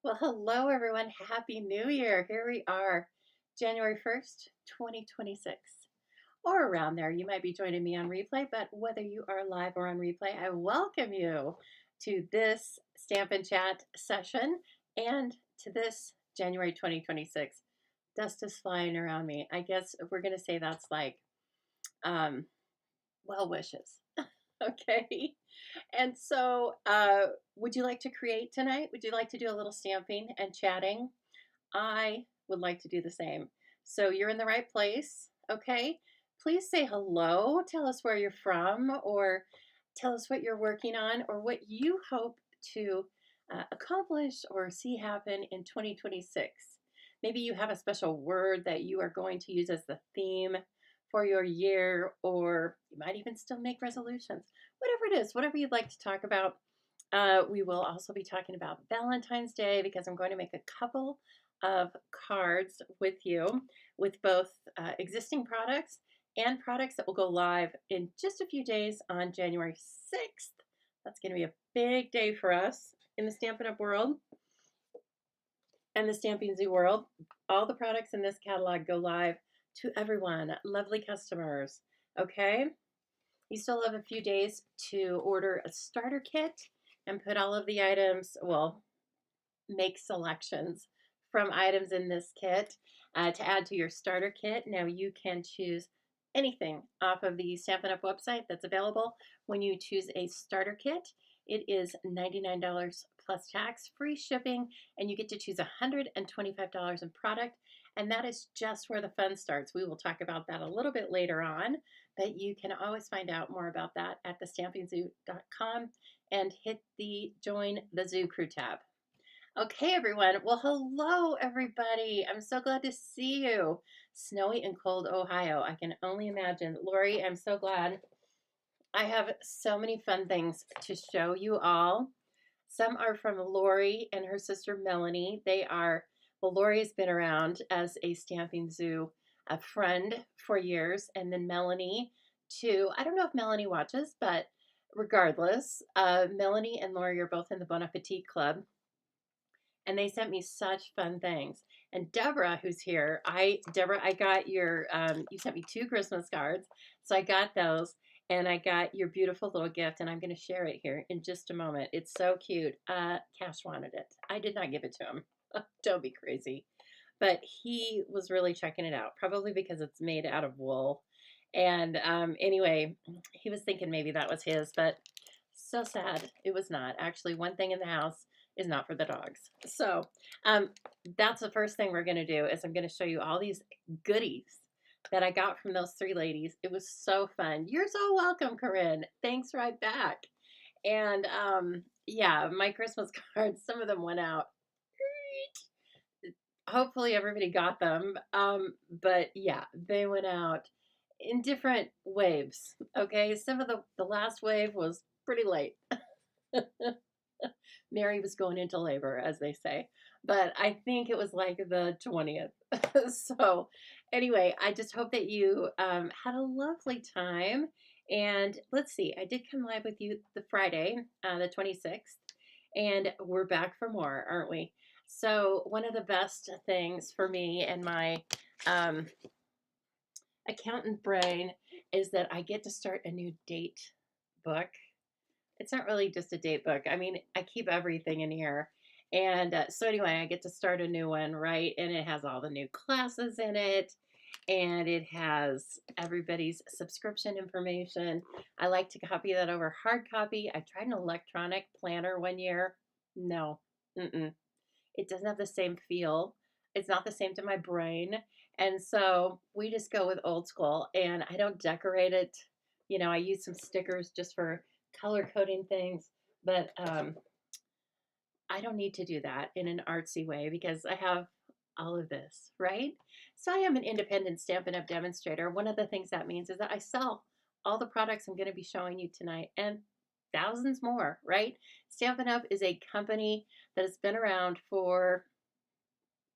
Well, hello everyone. Happy New Year. Here we are, January 1st, 2026. Or around there. You might be joining me on replay, but whether you are live or on replay, I welcome you to this Stampin' Chat session and to this January 2026. Dust is flying around me. I guess we're going to say that's like um, well wishes. Okay. And so, would you like to create tonight? Would you like to do a little stamping and chatting? I would like to do the same. So, you're in the right place. Okay. Please say hello. Tell us where you're from, or tell us what you're working on, or what you hope to accomplish or see happen in 2026. Maybe you have a special word that you are going to use as the theme for your year, or you might even still make resolutions. Whatever it is, whatever you'd like to talk about. We will also be talking about Valentine's Day because I'm going to make a couple of cards with you with both existing products and products that will go live in just a few days on January 6th. That's going to be a big day for us in the Stampin' Up! World and the Stampin' Zoo world. All the products in this catalog go live to everyone, lovely customers. Okay, you still have a few days to order a starter kit and put all of the items, well, make selections from items in this kit to add to your starter kit. Now you can choose anything off of the Stampin' Up! Website that's available. When you choose a starter kit, it is $99 plus tax, free shipping, and you get to choose $125 in product. And that is just where the fun starts. We will talk about that a little bit later on, but you can always find out more about that at thestampinzoo.com and hit the Join the Zoo Crew tab. Okay, everyone. Well, hello, everybody. I'm so glad to see you. Snowy and cold Ohio. I can only imagine. Lori, I'm so glad. I have so many fun things to show you all. Some are from Lori and her sister Melanie. Well, Lori has been around as a Stampin' Zoo a friend for years, and then Melanie too. I don't know if Melanie watches, but regardless, Melanie and Lori are both in the Bon Appetit Club, and they sent me such fun things. And Deborah, who's here, Deborah, I got you sent me 2 Christmas cards, so I got those. And I got your beautiful little gift, and I'm going to share it here in just a moment. It's so cute. Cash wanted it. I did not give it to him. Don't be crazy. But he was really checking it out, probably because it's made out of wool. And anyway, he was thinking maybe that was his, but so sad. It was not. Actually, one thing in the house is not for the dogs. So that's the first thing we're going to do is I'm going to show you all these goodies that I got from those 3 ladies. It was so fun. You're so welcome, Corinne. Thanks right back. And yeah, my Christmas cards, some of them went out. Hopefully everybody got them. But yeah, they went out in different waves. Okay, some of the last wave was pretty late. Mary was going into labor, as they say. But I think it was like the 20th. So anyway, I just hope that you had a lovely time. And let's see, I did come live with you the Friday, the 26th. And we're back for more, aren't we? So one of the best things for me and my accountant brain is that I get to start a new date book. It's not really just a date book. I mean, I keep everything in here. And so anyway, I get to start a new one, right? And it has all the new classes in it. And it has everybody's subscription information. I like to copy that over hard copy. I tried an electronic planner one year. No, it doesn't have the same feel. It's not the same to my brain. And so we just go with old school. And I don't decorate it. You know, I use some stickers just for color coding things, but I don't need to do that in an artsy way because I have all of this, right? So I am an independent Stampin' Up! Demonstrator. One of the things that means is that I sell all the products I'm going to be showing you tonight and thousands more, right? Stampin' Up! Is a company that has been around for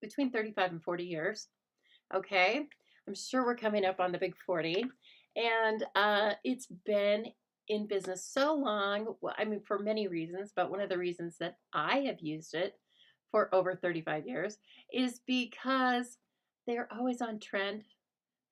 between 35 and 40 years, okay? I'm sure we're coming up on the big 40, and it's been in business so long. Well, I mean, for many reasons, but one of the reasons that I have used it for over 35 years is because they're always on trend.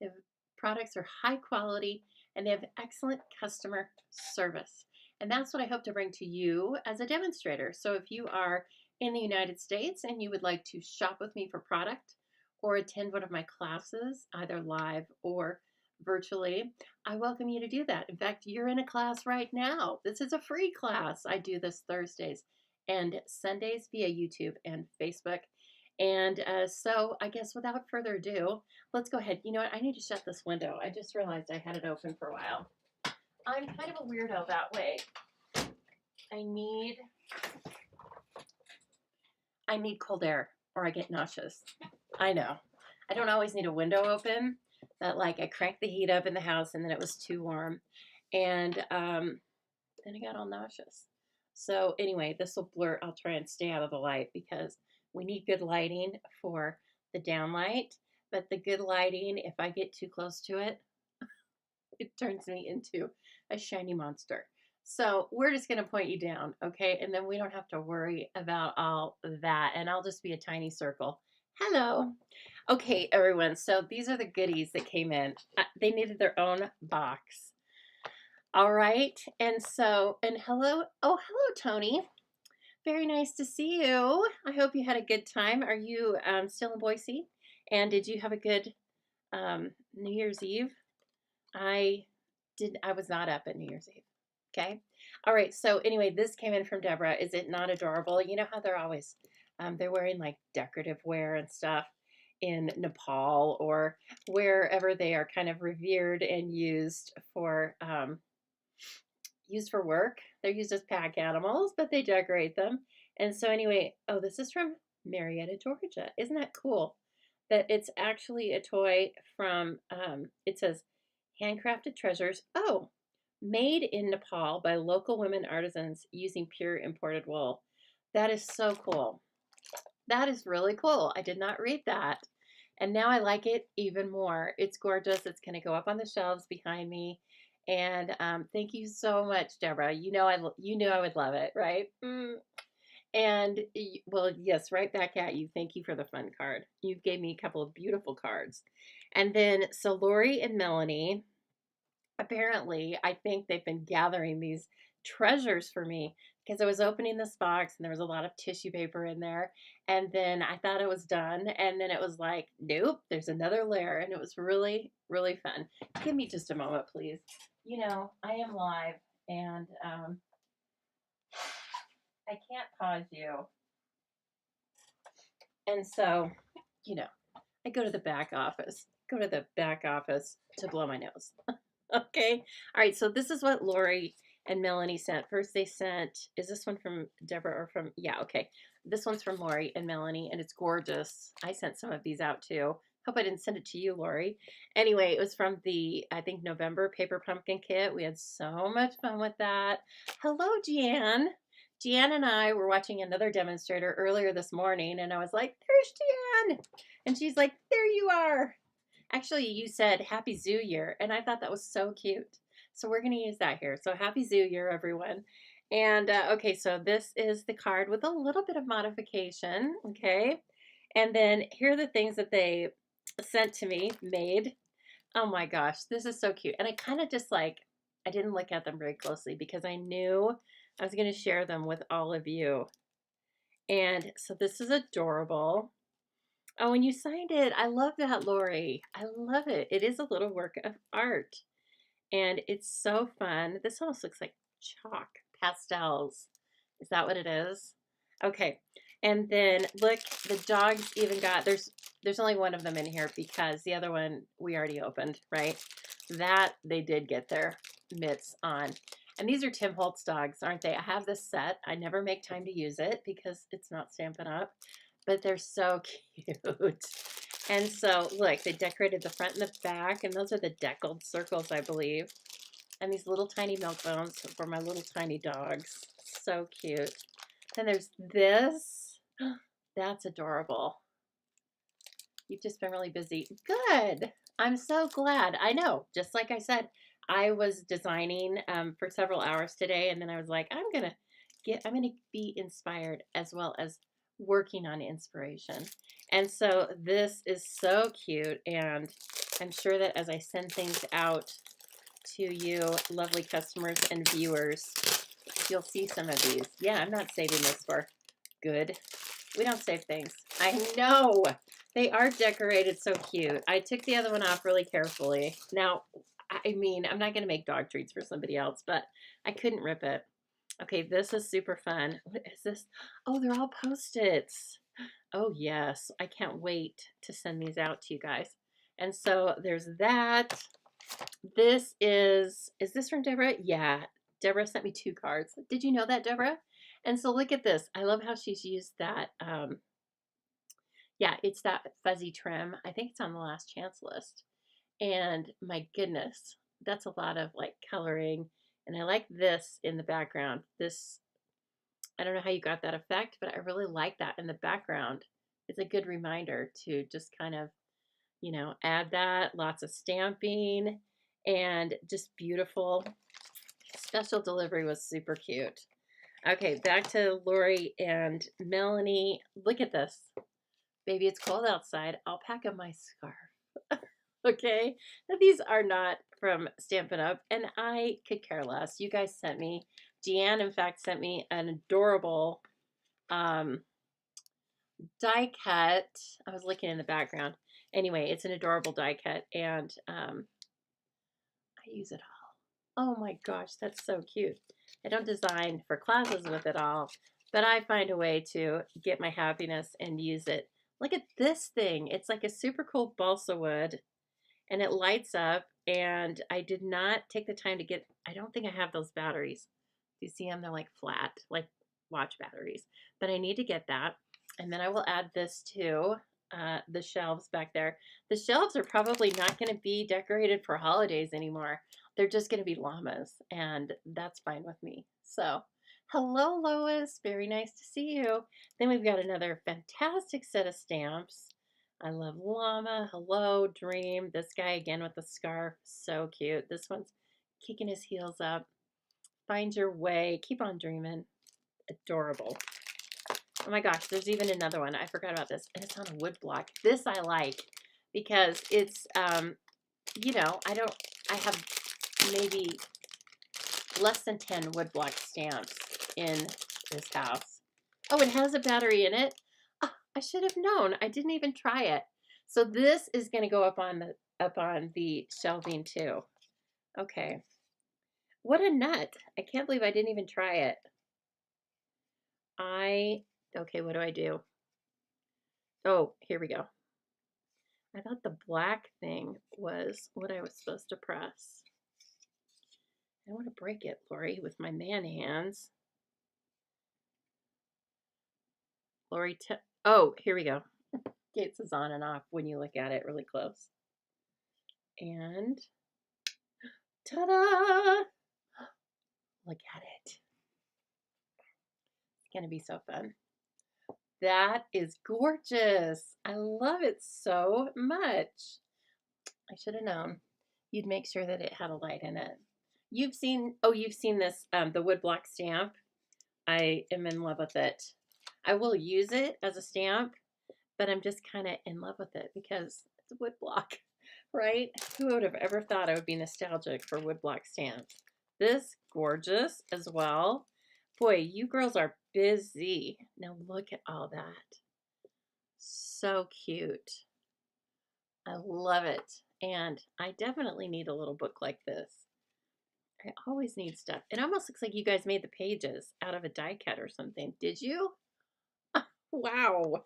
Their products are high quality and they have excellent customer service. And that's what I hope to bring to you as a demonstrator. So if you are in the United States and you would like to shop with me for product or attend one of my classes, either live or virtually, I welcome you to do that. In fact, you're in a class right now. This is a free class. I do this Thursdays and Sundays via YouTube and Facebook. And so I guess without further ado, let's go ahead. You know what? I need to shut this window. I just realized I had it open for a while. I'm kind of a weirdo that way. I need cold air or I get nauseous. I know. I don't always need a window open, but like I cranked the heat up in the house and then it was too warm. And then I got all nauseous. So anyway, this will blur. I'll try and stay out of the light because we need good lighting for the downlight. But the good lighting, if I get too close to it, it turns me into a shiny monster. So we're just going to point you down, okay? And then we don't have to worry about all that. And I'll just be a tiny circle. Hello. Okay, everyone. So these are the goodies that came in. They needed their own box. All right. And so, and hello. Oh, hello, Tony. Very nice to see you. I hope you had a good time. Are you still in Boise? And did you have a good New Year's Eve? I was not up at New Year's Eve. Okay. All right. So anyway, this came in from Deborah. Is it not adorable? You know how they're always, they're wearing like decorative wear and stuff in Nepal or wherever they are kind of revered and used for work. They're used as pack animals, but they decorate them. And so anyway, oh, this is from Marietta, Georgia. Isn't that cool? That it's actually a toy from, it says handcrafted treasures. Oh, made in Nepal by local women artisans using pure imported wool. That is so cool. That is really cool. I did not read that. And now I like it even more. It's gorgeous. It's going to go up on the shelves behind me. And thank you so much, Deborah. You know I would love it, right? And well, yes, right back at you. Thank you for the fun card. You gave me a couple of beautiful cards. And then, so Lori and Melanie, apparently, I think they've been gathering these treasures for me because I was opening this box and there was a lot of tissue paper in there. And then I thought it was done. And then it was like, nope, there's another layer. And it was really, really fun. Give me just a moment, please. You know, I am live and I can't pause you. And so, you know, I go to the back office to blow my nose. Okay. All right. So this is what Lori and Melanie sent. First they sent, is this one from Deborah or from, yeah, okay. This one's from Lori and Melanie and it's gorgeous. I sent some of these out too. Hope I didn't send it to you, Lori. Anyway, it was from the, I think, November paper pumpkin kit. We had so much fun with that. Hello, Jan. Jan and I were watching another demonstrator earlier this morning and I was like, there's Jan. And she's like, there you are. Actually, you said Happy Zoo Year, and I thought that was so cute. So we're going to use that here. So Happy Zoo Year, everyone. And, okay, so this is the card with a little bit of modification, okay? And then here are the things that they sent to me, made. Oh my gosh, this is so cute. And I kind of just like, I didn't look at them very closely because I knew I was going to share them with all of you. And so this is adorable. Oh, and you signed it. I love that, Lori. I love it. It is a little work of art. And it's so fun. This almost looks like chalk pastels. Is that what it is? Okay. And then look, the dogs even got, there's only one of them in here because the other one we already opened, right? That they did get their mitts on. And these are Tim Holtz dogs, aren't they? I have this set. I never make time to use it because it's not Stampin' Up. But they're so cute. And so, look, they decorated the front and the back, and those are the deckled circles, I believe. And these little tiny milk bones for my little tiny dogs. So cute. Then there's this. That's adorable. You've just been really busy. Good. I'm so glad. I know. Just like I said, I was designing for several hours today, and then I was like, I'm gonna be inspired as well as working on inspiration. And so this is so cute, and I'm sure that as I send things out to you, lovely customers and viewers, you'll see some of these. Yeah, I'm not saving this for good. We don't save things. I know. They are decorated so cute. I took the other one off really carefully. Now, I mean, I'm not going to make dog treats for somebody else, but I couldn't rip it. Okay, this is super fun. What is this? Oh, they're all Post-its. Oh, yes. I can't wait to send these out to you guys. And so there's that. This is this from Deborah? Yeah. Deborah sent me 2 cards. Did you know that, Deborah? And so look at this. I love how she's used that. Yeah, it's that fuzzy trim. I think it's on the last chance list. And my goodness, that's a lot of like coloring. And I like this in the background. This, I don't know how you got that effect, but I really like that in the background. It's a good reminder to just kind of, you know, add that. Lots of stamping and just beautiful. Special delivery was super cute. Okay, back to Lori and Melanie. Look at this. Baby, it's cold outside. I'll pack up my scarf. Okay? Now, these are not from Stampin' Up, and I could care less. You guys sent me, Deanne, in fact, sent me an adorable die cut. I was looking in the background. Anyway, it's an adorable die cut, and I use it all. Oh my gosh, that's so cute. I don't design for classes with it all, but I find a way to get my happiness and use it. Look at this thing. It's like a super cool balsa wood, and it lights up, and I did not take the time to get, I don't think I have those batteries. Do you see them? They're like flat, like watch batteries, but I need to get that. And then I will add this to the shelves back there. The shelves are probably not going to be decorated for holidays anymore. They're just going to be llamas, and that's fine with me. So, hello, Lois. Very nice to see you. Then we've got another fantastic set of stamps. I love llama. Hello, dream. This guy again with the scarf. So cute. This one's kicking his heels up. Find your way. Keep on dreaming. Adorable. Oh my gosh, there's even another one. I forgot about this. And it's on a wood block. This I like because it's, you know, I have maybe less than 10 wood block stamps in this house. Oh, it has a battery in it. Oh, I should have known. I didn't even try it. So this is going to go up on the shelving too. Okay. What a nut. I can't believe I didn't even try it. Okay, what do I do? Oh, here we go. I thought the black thing was what I was supposed to press. I want to break it, Lori, with my man hands. Lori, oh, here we go. Gates is on and off when you look at it really close. And ta-da! Look at it. It's going to be so fun. That is gorgeous. I love it so much. I should have known. You'd make sure that it had a light in it. You've seen this, the woodblock stamp. I am in love with it. I will use it as a stamp, but I'm just kind of in love with it because it's a woodblock, right? Who would have ever thought I would be nostalgic for woodblock stamps? This, gorgeous as well. Boy, you girls are busy. Now look at all that. So cute. I love it. And I definitely need a little book like this. I always need stuff. It almost looks like you guys made the pages out of a die cut or something. Did you? Wow.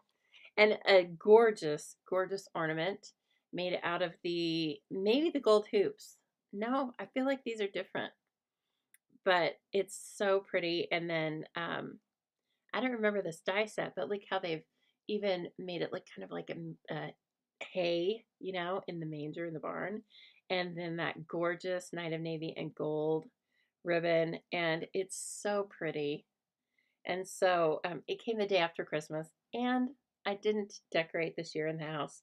And a gorgeous, gorgeous ornament made out of maybe the gold hoops. No, I feel like these are different. But it's so pretty. And then I don't remember this die set, but look how they've even made it look kind of like a hay, you know, in the manger in the barn. And then that gorgeous Night of Navy and gold ribbon. And it's so pretty. And so it came the day after Christmas. And I didn't decorate this year in the house.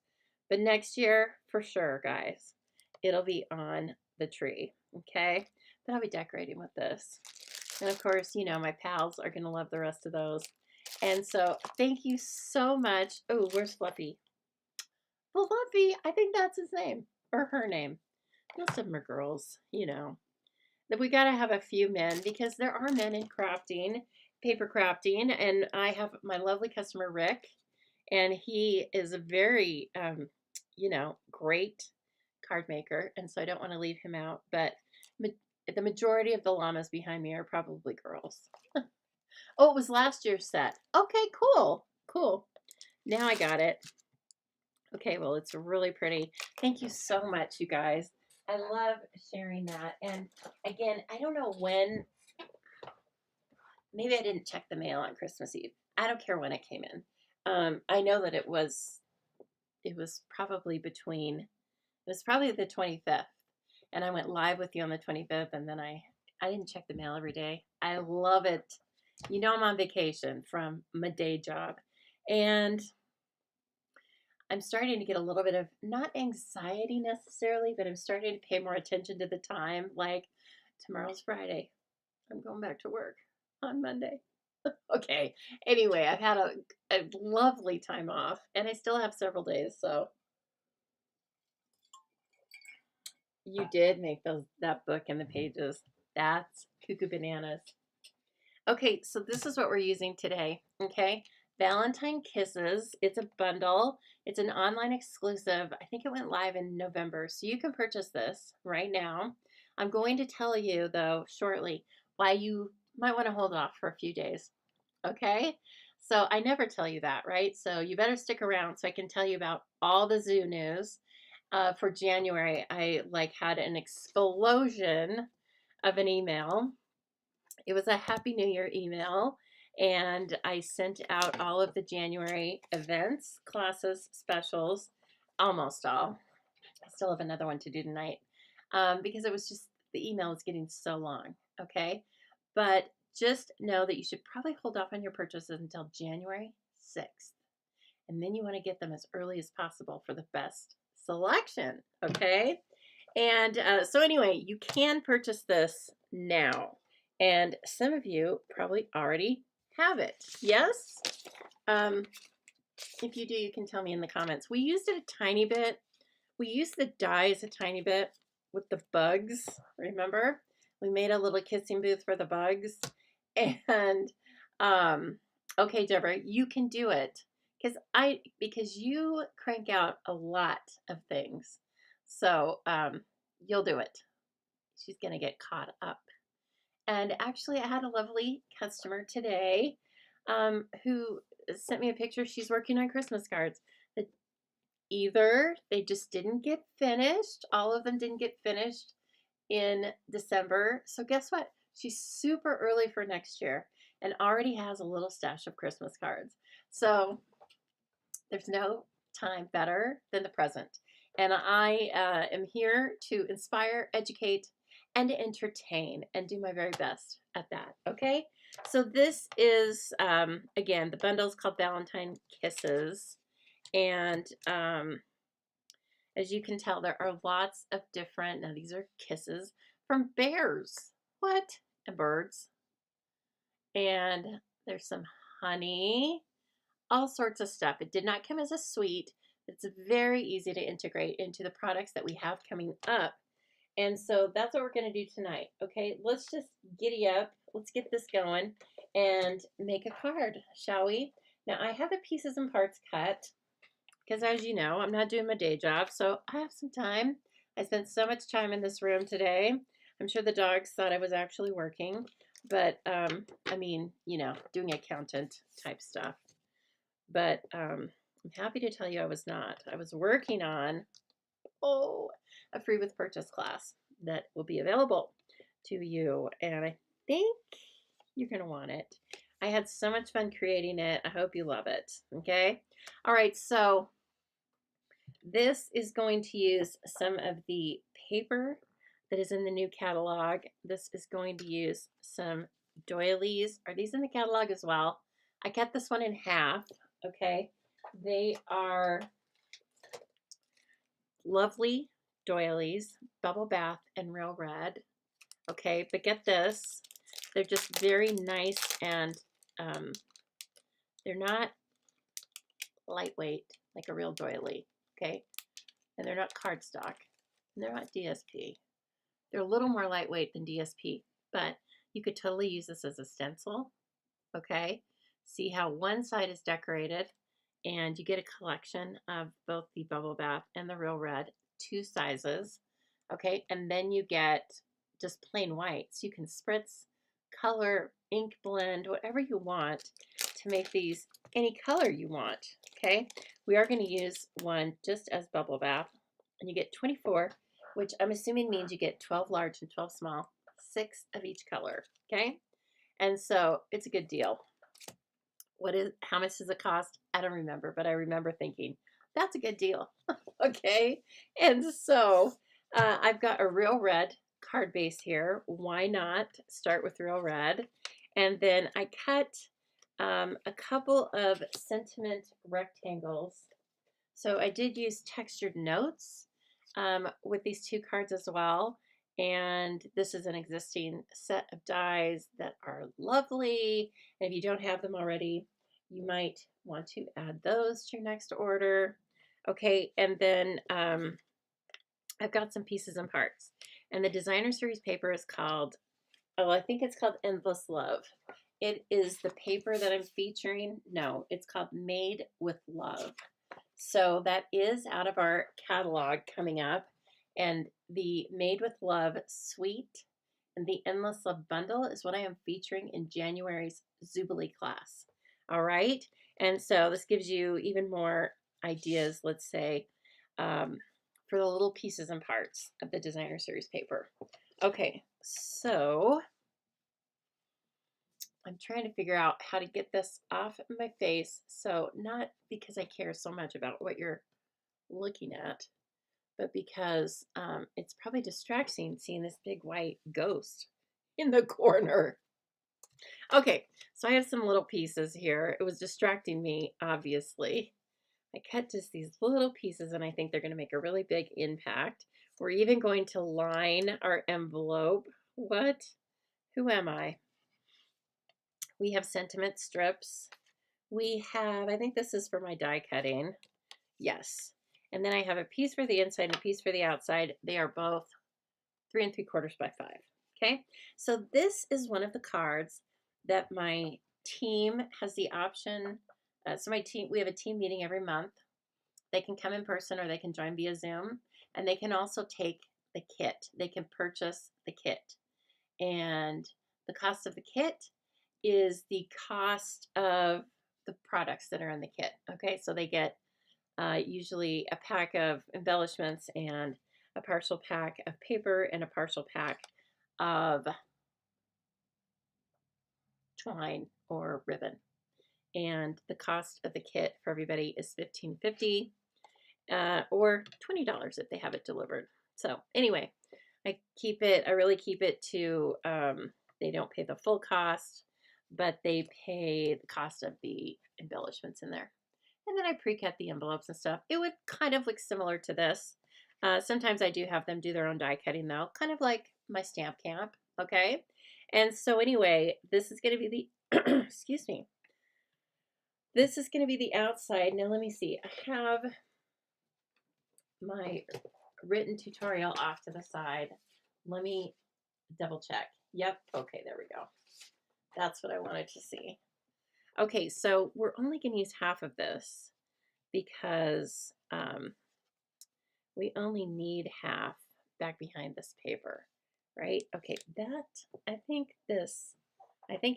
But next year, for sure, guys, it'll be on the tree. Okay? But I'll be decorating with this. And of course, you know, my pals are going to love the rest of those. And so thank you so much. Oh, where's Fluffy? Fluffy, I think that's his name or her name. Most of them are girls, you know. That we got to have a few men because there are men in crafting, paper crafting, and I have my lovely customer Rick, and he is a very, great card maker, and so I don't want to leave him out. But the majority of the llamas behind me are probably girls. Oh, it was last year's set. Okay, cool, cool. Now I got it. Okay, well, it's really pretty. Thank you so much, you guys. I love sharing that. And again, I don't know when, maybe I didn't check the mail on Christmas Eve. I don't care when it came in. I know that it was probably the 25th. And I went live with you on the 25th, and then I didn't check the mail every day. I love it. You know, I'm on vacation from my day job. And I'm starting to get a little bit of, not anxiety necessarily, but I'm starting to pay more attention to the time. Like, tomorrow's Friday. I'm going back to work on Monday. Okay. Anyway, I've had a lovely time off, and I still have several days. So you did make that book and the pages. That's cuckoo bananas. Okay, so this is what we're using today. Okay. Valentine Kisses. It's a bundle. It's an online exclusive. I think it went live in November. So you can purchase this right now. I'm going to tell you, though, shortly why you might want to hold off for a few days. Okay? So I never tell you that, right? So you better stick around so I can tell you about all the zoo news. For January, I had an explosion of an email. It was a Happy New Year email, and I sent out all of the January events, classes, specials, almost all. I still have another one to do tonight because it was just, the email was getting so long, okay? But just know that you should probably hold off on your purchases until January 6th. And then you want to get them as early as possible for the best selection, okay? And so anyway, you can purchase this now. And some of you probably already have it. Yes? If you do, you can tell me in the comments. We used it a tiny bit. We used the dies a tiny bit with the bugs. Remember? We made a little kissing booth for the bugs. And okay, Deborah, you can do it because you crank out a lot of things. So you'll do it. She's gonna get caught up. And actually, I had a lovely customer today who sent me a picture. She's working on Christmas cards. That either they just didn't get finished. All of them didn't get finished in December. So guess what? She's super early for next year and already has a little stash of Christmas cards. So there's no time better than the present. And I am here to inspire, educate, and entertain, and do my very best at that. Okay? So this is, again, the bundle is called Valentine Kisses. And as you can tell, there are lots of different, now these are kisses from bears. What? And birds. And there's some honey, all sorts of stuff. It did not come as a sweet. It's very easy to integrate into the products that we have coming up. And so that's what we're going to do tonight. Okay, let's just giddy up. Let's get this going and make a card, shall we? Now I have the pieces and parts cut because, as you know, I'm not doing my day job, so I have some time. I spent so much time in this room today. I'm sure the dogs thought I was actually working, but I mean, you know, doing accountant type stuff. But I'm happy to tell you I was not. I was working on, a free with purchase class that will be available to you. And I think you're going to want it. I had so much fun creating it. I hope you love it. Okay. All right. So this is going to use some of the paper that is in the new catalog. This is going to use some doilies. Are these in the catalog as well? I cut this one in half. Okay. They are lovely doilies, bubble bath and real red. Okay, but get this, they're just very nice and They're not lightweight like a real doily, okay? And they're not cardstock, and they're not DSP. They're a little more lightweight than DSP, but you could totally use this as a stencil, okay? See how one side is decorated, and you get a collection of both the Bubble Bath and the Real Red, 2 sizes, okay? And then you get just plain white. So you can spritz, color, ink blend, whatever you want to make these any color you want, okay? We are going to use one just as Bubble Bath, and you get 24, which I'm assuming means you get 12 large and 12 small, 6 of each color, okay? And so it's a good deal. How much does it cost? I don't remember, but I remember thinking, that's a good deal, okay? And so I've got a Real Red card base here. Why not start with Real Red? And then I cut a couple of sentiment rectangles. So I did use textured notes with these 2 cards as well. And this is an existing set of dies that are lovely. And if you don't have them already, you might want to add those to your next order. Okay, and then I've got some pieces and parts. And the designer series paper is called, I think it's called Endless Love. It is the paper that I'm featuring. No, it's called Made with Love. So that is out of our catalog coming up. And the Made with Love suite and the Endless Love bundle is what I am featuring in January's Zoobilee class. All right. And so this gives you even more ideas, let's say, for the little pieces and parts of the designer series paper. Okay, so I'm trying to figure out how to get this off of my face. So not because I care so much about what you're looking at, but because it's probably distracting seeing this big white ghost in the corner. Okay, so I have some little pieces here. It was distracting me, obviously. I cut just these little pieces, and I think they're going to make a really big impact. We're even going to line our envelope. What? Who am I? We have sentiment strips. We have, I think this is for my die cutting. Yes. And then I have a piece for the inside and a piece for the outside. They are both 3 3/4 by 5. Okay. So this is one of the cards that my team has the option. So my team, we have a team meeting every month. They can come in person or they can join via Zoom, and they can also take the kit. They can purchase the kit, and the cost of the kit is the cost of the products that are in the kit. Okay, so they get usually a pack of embellishments and a partial pack of paper and a partial pack of twine or ribbon. And the cost of the kit for everybody is $15.50 or $20 if they have it delivered. So anyway, I really keep it to, they don't pay the full cost, but they pay the cost of the embellishments in there. And then I pre-cut the envelopes and stuff. It would kind of look similar to this. Sometimes I do have them do their own die cutting though, kind of like my stamp camp, okay? And so anyway, this is going to be the, excuse me, this is going to be the outside. Now let me see. I have my written tutorial off to the side. Let me double check. Yep. Okay, there we go. That's what I wanted to see. Okay, so we're only going to use half of this because we only need half back behind this paper, right? Okay, I think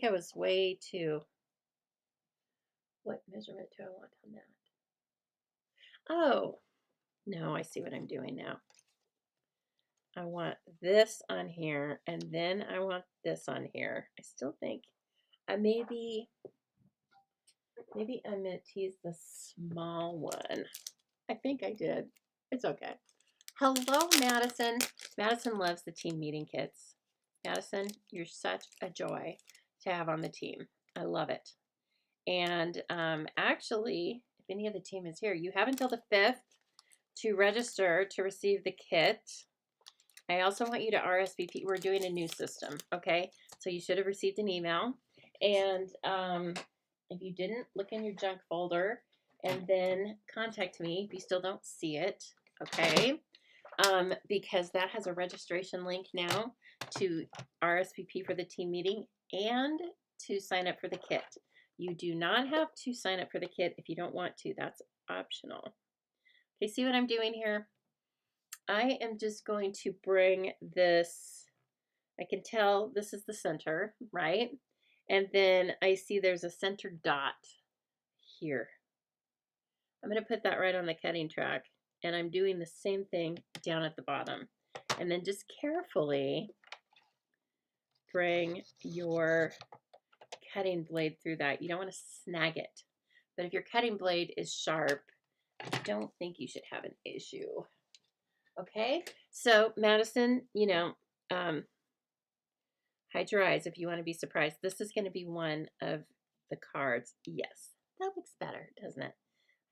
I was way too, what measurement do I want on that? Oh, no, I see what I'm doing now. I want this on here, and then I want this on here. I still think maybe I meant to use the small one. I think I did. It's okay. Hello, Madison. Madison loves the team meeting kits. Madison, you're such a joy to have on the team. I love it. And actually, if any of the team is here, you have until the 5th to register to receive the kit. I also want you to RSVP. We're doing a new system, okay? So you should have received an email. And If you didn't, look in your junk folder and then contact me if you still don't see it, okay? Because that has a registration link now to RSVP for the team meeting and to sign up for the kit. You do not have to sign up for the kit if you don't want to. That's optional. Okay, see what I'm doing here? I am just going to bring this, I can tell this is the center, right? And then I see there's a center dot here. I'm going to put that right on the cutting track, and I'm doing the same thing down at the bottom. And then just carefully bring your cutting blade through that. You don't want to snag it. But if your cutting blade is sharp, I don't think you should have an issue. Okay, so Madison, you know, hide your eyes if you want to be surprised. This is going to be one of the cards. Yes, that looks better, doesn't it?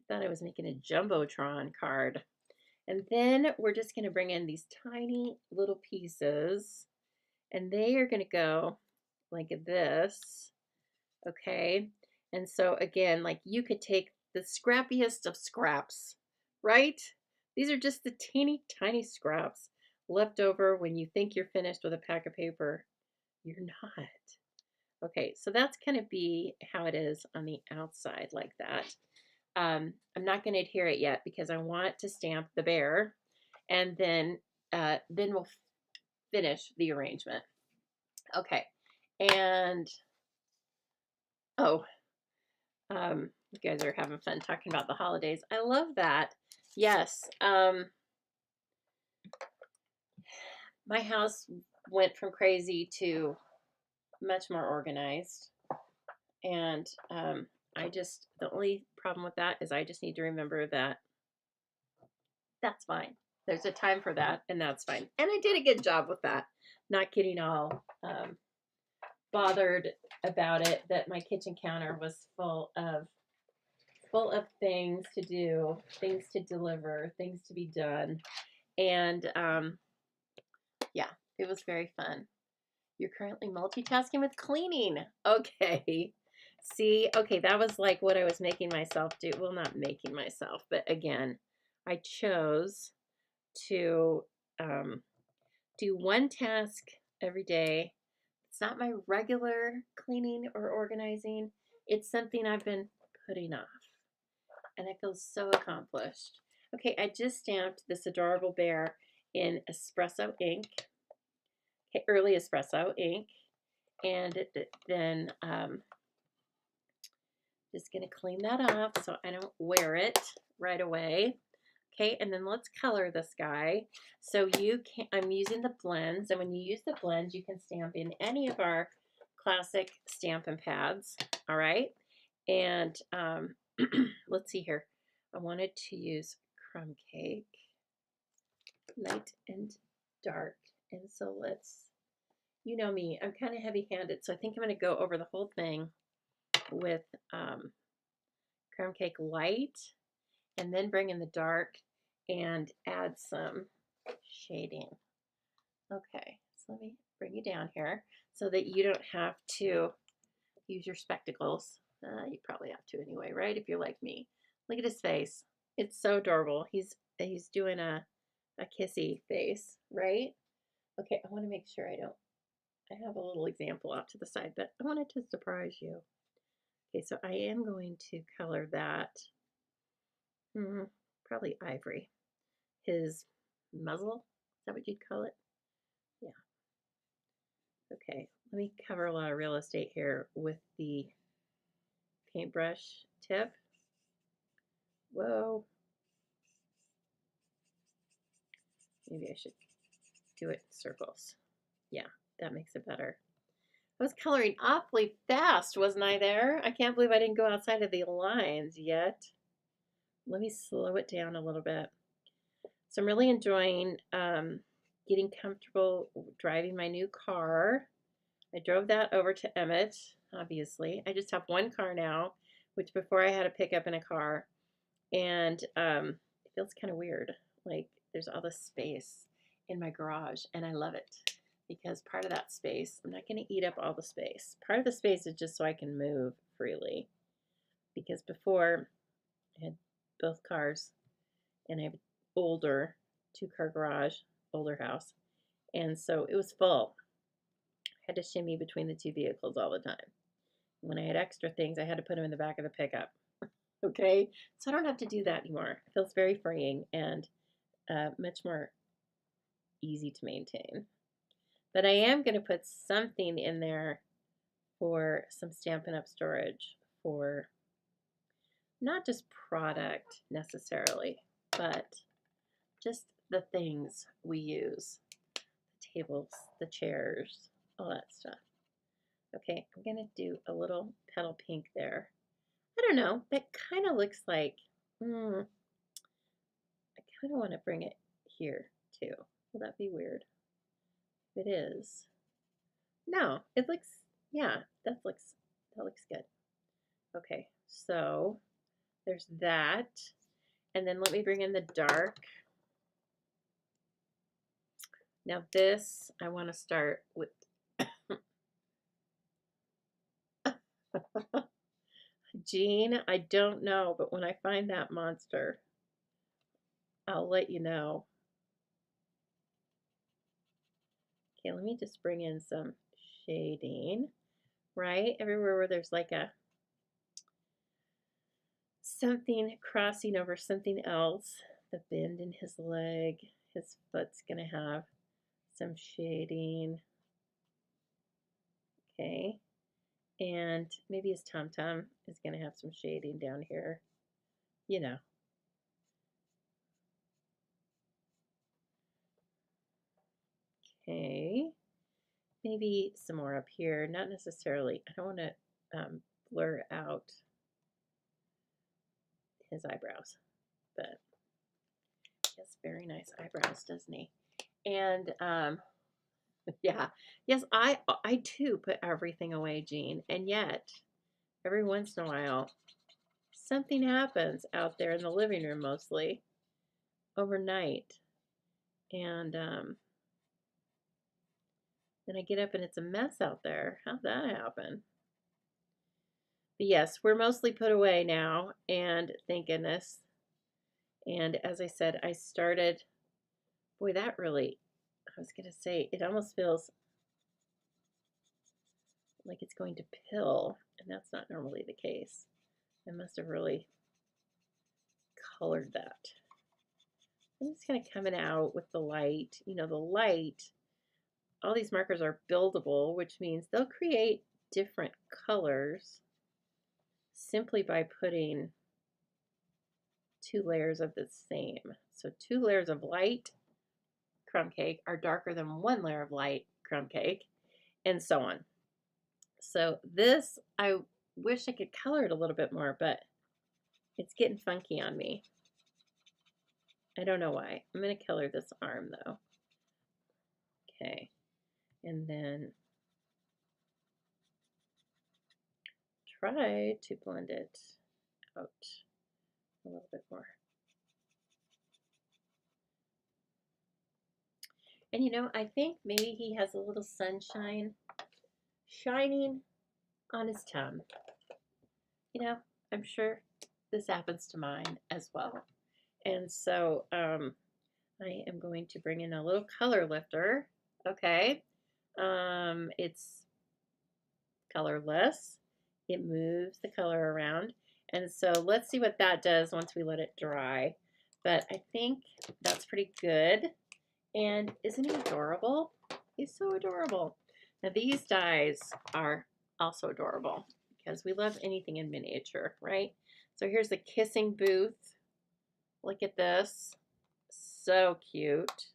I thought I was making a Jumbotron card. And then we're just going to bring in these tiny little pieces, and they are going to go like this, okay? And so again, like you could take the scrappiest of scraps, right? These are just the teeny tiny scraps left over when you think you're finished with a pack of paper. You're not. Okay, so that's going to be how it is on the outside like that. I'm not going to adhere it yet because I want to stamp the bear, and then we'll finish the arrangement. Okay, and oh, you guys are having fun talking about the holidays. I love that. Yes, my house went from crazy to much more organized, and the only problem with that is I just need to remember that that's fine. There's a time for that, and that's fine. And I did a good job with that, not getting all bothered about it, that my kitchen counter was full of things to do, things to deliver, things to be done. And yeah, it was very fun. You're currently multitasking with cleaning. Okay. See, okay, that was like what I was making myself do. Well, not making myself, but again, I chose to do one task every day. It's not my regular cleaning or organizing. It's something I've been putting off, and I feel so accomplished. Okay, I just stamped this adorable bear in espresso ink, early espresso ink, and then just going to clean that off so I don't wear it right away. Okay, and then let's color this guy. So I'm using the blends, and when you use the blends, you can stamp in any of our classic Stampin' pads, all right? And let's see here. I wanted to use crumb cake, light and dark. And so you know me, I'm kind of heavy-handed, so I think I'm going to go over the whole thing with crumb cake light, and then bring in the dark and add some shading. Okay, so let me bring you down here so that you don't have to use your spectacles. You probably have to anyway, right? If you're like me. Look at his face. It's so adorable. He's doing a kissy face, right? Okay, I want to make sure I have a little example off to the side, but I wanted to surprise you. Okay, so I am going to color that probably ivory. His muzzle, is that what you'd call it? Yeah. Okay, let me cover a lot of real estate here with the paintbrush tip. Whoa. Maybe I should do it in circles. Yeah, that makes it better. I was coloring awfully fast, wasn't I there? I can't believe I didn't go outside of the lines yet. Let me slow it down a little bit. So I'm really enjoying getting comfortable driving my new car. I drove that over to Emmett, obviously. I just have one car now, which before I had a pickup in a car. And it feels kind of weird. Like there's all this space in my garage, and I love it because part of that space, I'm not going to eat up all the space. Part of the space is just so I can move freely. because before I had both cars, and I have an older 2-car garage, older house, and so it was full. I had to shimmy between the 2 vehicles all the time. When I had extra things, I had to put them in the back of the pickup. Okay, so I don't have to do that anymore. It feels very freeing and much more easy to maintain. But I am going to put something in there for some Stampin' Up! Storage for not just product necessarily, but just the things we use. The tables, the chairs, all that stuff. Okay, I'm going to do a little petal pink there. I don't know, that kind of looks like, I kind of want to bring it here too. Will that be weird? If it is. No, it looks, yeah, that looks good. Okay, so there's that. And then let me bring in the dark. Now this, I want to start with Jean, I don't know, but when I find that monster, I'll let you know. Okay, let me just bring in some shading, right? Everywhere where there's like a something crossing over something else, the bend in his leg, his foot's gonna have some shading. Okay, and maybe his tum-tum is gonna have some shading down here, you know. Okay, maybe some more up here, not necessarily, I don't want to blur out his eyebrows, but he has very nice eyebrows, doesn't he? And yeah, yes, I too put everything away, Jean, and yet every once in a while something happens out there in the living room, mostly overnight, and then I get up and it's a mess out there. How'd that happen? But yes, we're mostly put away now, and thank goodness. And as I said, I started, boy, that really, I was going to say, it almost feels like it's going to pill, and that's not normally the case. I must have really colored that. I'm just kind of coming out with the light. You know, the light, all these markers are buildable, which means they'll create different colors simply by putting 2 layers of the same. So 2 layers of light crumb cake are darker than 1 layer of light crumb cake, and so on. So this, I wish I could color it a little bit more, but it's getting funky on me. I don't know why. I'm going to color this arm though. Okay, and then try to blend it out a little bit more. And you know, I think maybe he has a little sunshine shining on his tongue. You know, I'm sure this happens to mine as well. And so I am going to bring in a little color lifter. Okay. It's colorless. It moves the color around. And so let's see what that does once we let it dry. But I think that's pretty good. And isn't he adorable? He's so adorable. Now these dies are also adorable because we love anything in miniature, right? So here's the kissing booth. Look at this. So cute.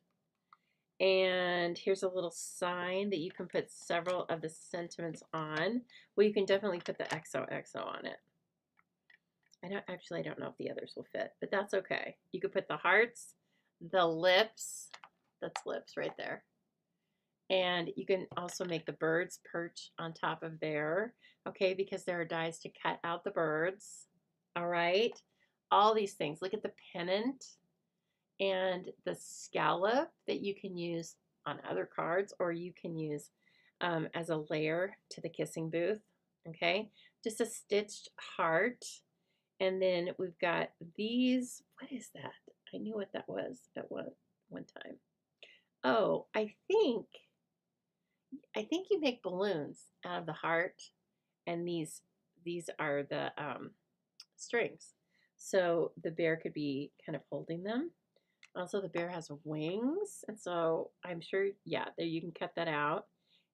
And here's a little sign that you can put several of the sentiments on. Well, you can definitely put the XOXO on it. I don't know if the others will fit, but that's okay. You could put the hearts, the lips, that's lips right there. And you can also make the birds perch on top of there, okay, because there are dies to cut out the birds, all right? All these things. Look at the pennant and the scallop that you can use on other cards, or you can use as a layer to the kissing booth, okay? Just a stitched heart And then we've got these. What is that? I knew what that was at one time. Oh, I think you make balloons out of the heart, and these are the strings. So the bear could be kind of holding them. Also, the bear has wings, and so I'm sure, yeah, there you can cut that out.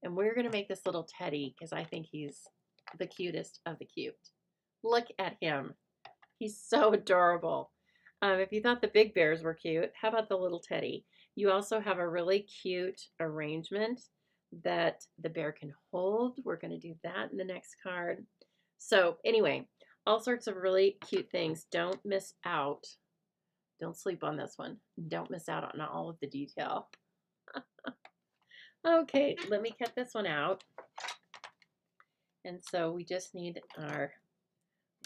And we're gonna make this little teddy because I think he's the cutest of the cute. Look at him. He's so adorable. If you thought the big bears were cute, how about the little teddy? You also have a really cute arrangement that the bear can hold. We're going to do that in the next card. So anyway, all sorts of really cute things. Don't miss out. Don't sleep on this one. Don't miss out on all of the detail. Okay, let me cut this one out. And so we just need our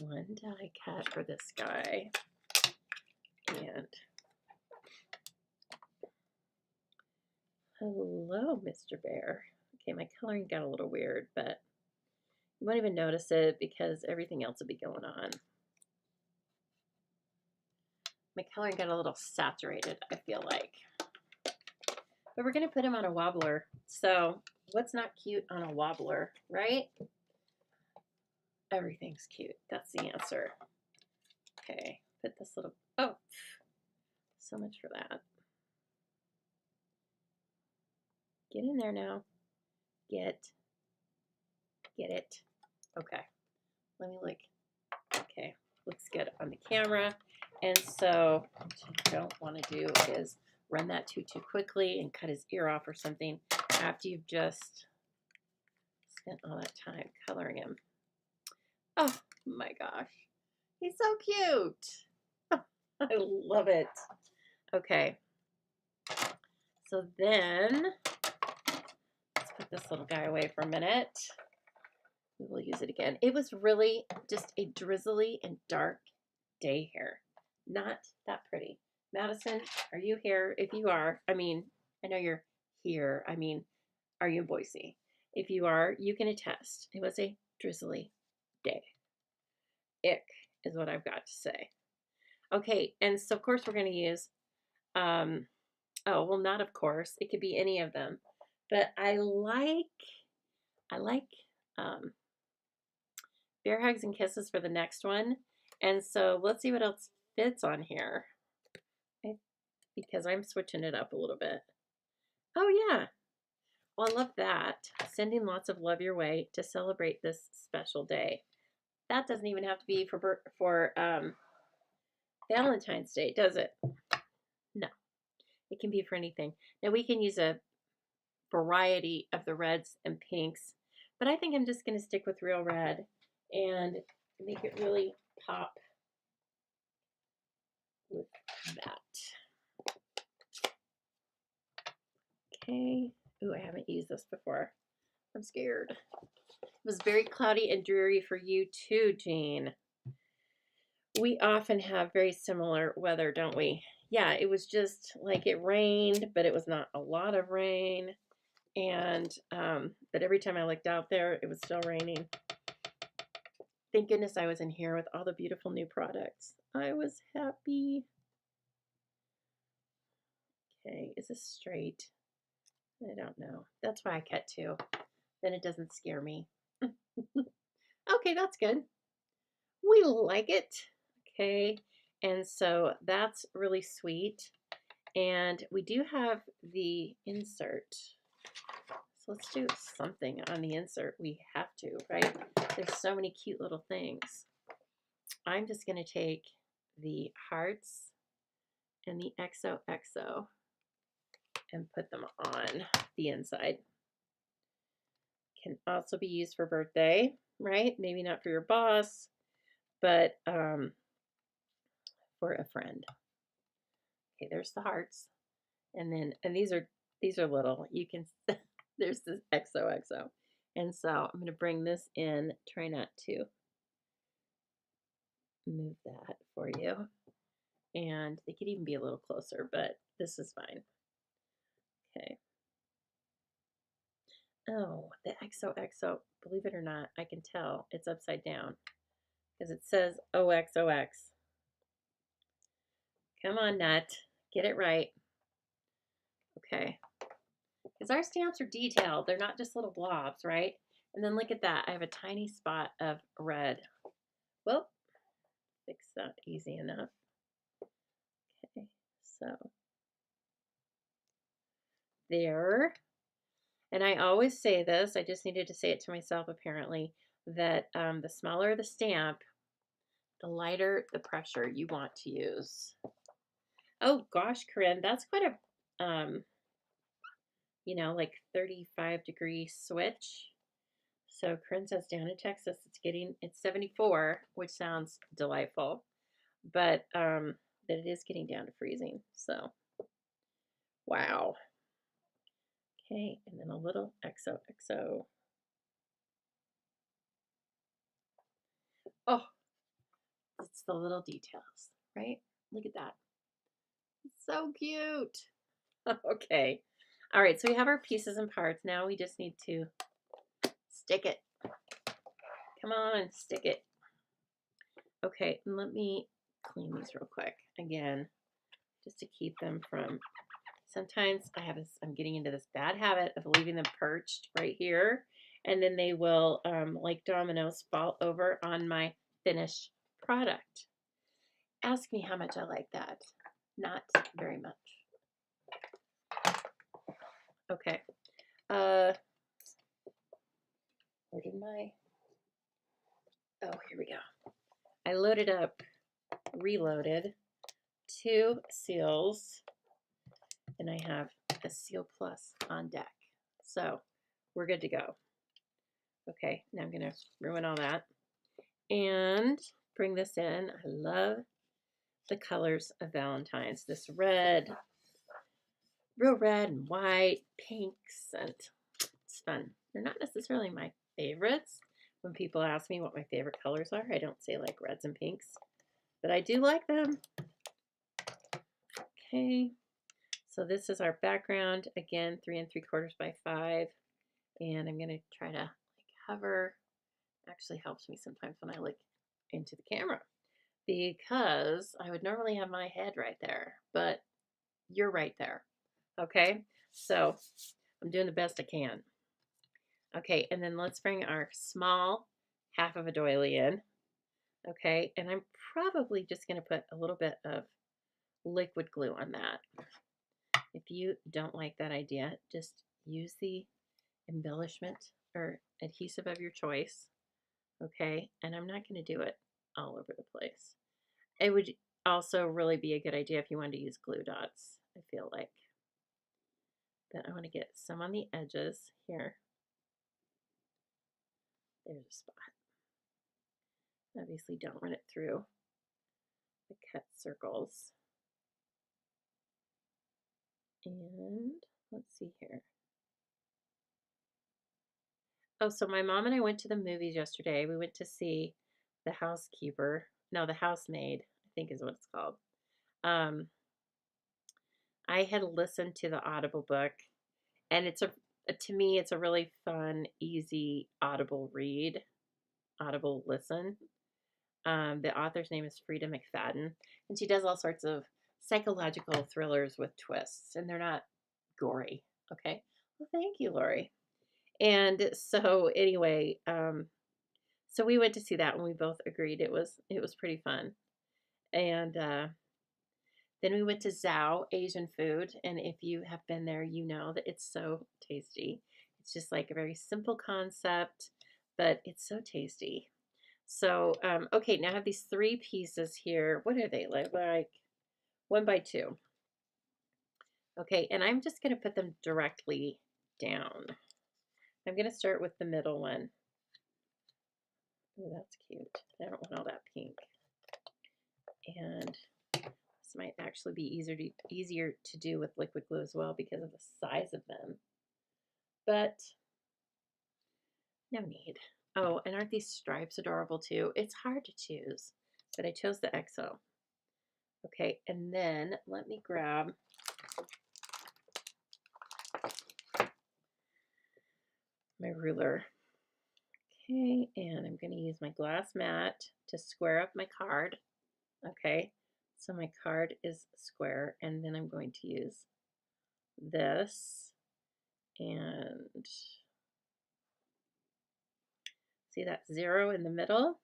one die cut for this guy. And hello, Mr. Bear. Okay, my coloring got a little weird, but you won't even notice it because everything else will be going on. My coloring got a little saturated, I feel like. But we're going to put him on a wobbler. So what's not cute on a wobbler, right? Everything's cute. That's the answer. Okay, put this little, oh, so much for that. Get in there now. Get it. Okay, let me look. Okay, looks good on the camera. And so what you don't want to do is run that too quickly and cut his ear off or something after you've just spent all that time coloring him. Oh my gosh, he's so cute. I love it. Okay, so then let's put this little guy away for a minute. We will use it again. It was really just a drizzly and dark day here. Not that pretty. Madison, are you here? If you are, I mean, I know you're here. I mean, are you in Boise? If you are, you can attest. It was a drizzly day. Ick is what I've got to say. Okay, and so of course we're going to use, oh, well, not of course. It could be any of them. But I like Bear Hugs and Kisses for the next one. And so let's see what else fits on here. Because I'm switching it up a little bit. Oh, yeah. Well, I love that. Sending lots of love your way to celebrate this special day. That doesn't even have to be for Valentine's Day, does it? No. It can be for anything. Now, we can use a variety of the reds and pinks, but I think I'm just going to stick with real red and make it really pop with that. Okay. Ooh, I haven't used this before. I'm scared. It was very cloudy and dreary for you too, Jean. We often have very similar weather, don't we? Yeah, it was just like it rained, but it was not a lot of rain. And, but every time I looked out there, it was still raining. Thank goodness I was in here with all the beautiful new products. I was happy. Okay, is this straight? I don't know. That's why I cut two. Then it doesn't scare me. Okay, that's good. We like it. Okay, and so that's really sweet. And we do have the insert. So let's do something on the insert. We have to, right? There's so many cute little things. I'm just going to take the hearts and the XOXO and put them on the inside. Can also be used for birthday, right? Maybe not for your boss, but for a friend. Okay, there's the hearts. And then, and these are little. You can, there's this XOXO. And so I'm going to bring this in, try not to move that for you. And they could even be a little closer, but this is fine. Okay. Oh, the XOXO, believe it or not, I can tell it's upside down. because it says OXOX. Come on, Nut. Get it right. Okay. Because our stamps are detailed. They're not just little blobs, right? And then look at that. I have a tiny spot of red. Well, fix that easy enough. Okay, so there. And I always say this, I just needed to say it to myself apparently, that the smaller the stamp, the lighter the pressure you want to use. Oh gosh, Corinne, that's quite a, you know, like 35-degree switch. So Corinne says down in Texas, it's 74, which sounds delightful, but that it is getting down to freezing. So, wow. Okay, and then a little XOXO. Oh, it's the little details, right? Look at that. It's so cute. Okay. All right, so we have our pieces and parts. Now we just need to stick it. Come on, stick it. Okay, and let me clean these real quick again, just to keep them from, sometimes I'm getting into this bad habit of leaving them perched right here, and then they will, like dominoes, fall over on my finished product. Ask me how much I like that. Not very much. Okay. Where did my... Oh, here we go. I loaded up, reloaded 2 seals, and I have a Seal Plus on deck. So we're good to go. Okay, now I'm going to ruin all that and bring this in. I love the colors of Valentine's. This red, real red and white, pinks, and it's fun. They're not necessarily my favorites. When people ask me what my favorite colors are, I don't say like reds and pinks, but I do like them. Okay, so this is our background. Again, 3 3/4 by 5, and I'm going to try to like hover. Actually helps me sometimes when I look into the camera, because I would normally have my head right there, but you're right there. Okay, so I'm doing the best I can. Okay, and then let's bring our small half of a doily in. Okay, and I'm probably just going to put a little bit of liquid glue on that. If you don't like that idea, just use the embellishment or adhesive of your choice. Okay, and I'm not going to do it all over the place. It would also really be a good idea if you wanted to use glue dots, I feel like. But I want to get some on the edges here. There's a spot. Obviously don't run it through the cut circles. And let's see here. Oh, so my mom and I went to the movies yesterday. We went to see The Housekeeper. No, The Housemaid, I think is what it's called. I had listened to the Audible book, and to me, it's a really fun, easy Audible read, Audible listen. The author's name is Frida McFadden, and she does all sorts of psychological thrillers with twists, and they're not gory. Okay. Well, thank you, Lori. And so anyway, so we went to see that, and we both agreed it was pretty fun. And then we went to Zhao Asian food, and if you have been there, you know that it's so tasty. It's just like a very simple concept, but it's so tasty. So, okay, now I have these 3 pieces here. What are they like 1 by 2? Okay, and I'm just going to put them directly down. I'm going to start with the middle one. Oh, that's cute. I don't want all that pink. And this might actually be easier to do with liquid glue as well because of the size of them. But no need. Oh, and aren't these stripes adorable too? It's hard to choose, but I chose the XO. Okay, and then let me grab my ruler. Okay, and I'm going to use my glass mat to square up my card. Okay, so my card is square, and then I'm going to use this, and see that 0 in the middle?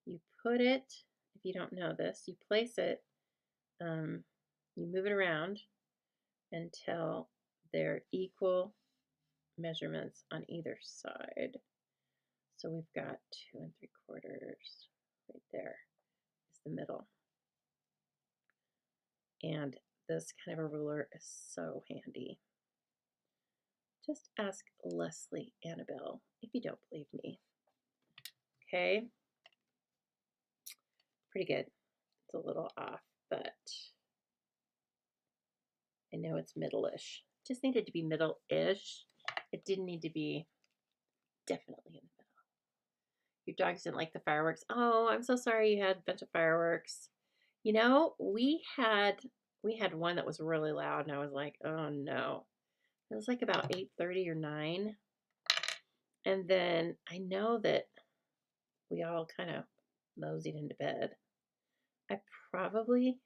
You put it, if you don't know this, you place it, you move it around until they're equal measurements on either side. So we've got 2 3/4 right there is the middle. And this kind of a ruler is so handy. Just ask Leslie Annabelle if you don't believe me. Okay. Pretty good. It's a little off, but I know it's middle-ish. Just needed to be middle-ish. It didn't need to be definitely in the middle. Your dogs didn't like the fireworks. Oh, I'm so sorry you had a bunch of fireworks. You know, we had one that was really loud, and I was like, oh no. It was like about 8:30 or 9. And then I know that we all kind of moseyed into bed. I probably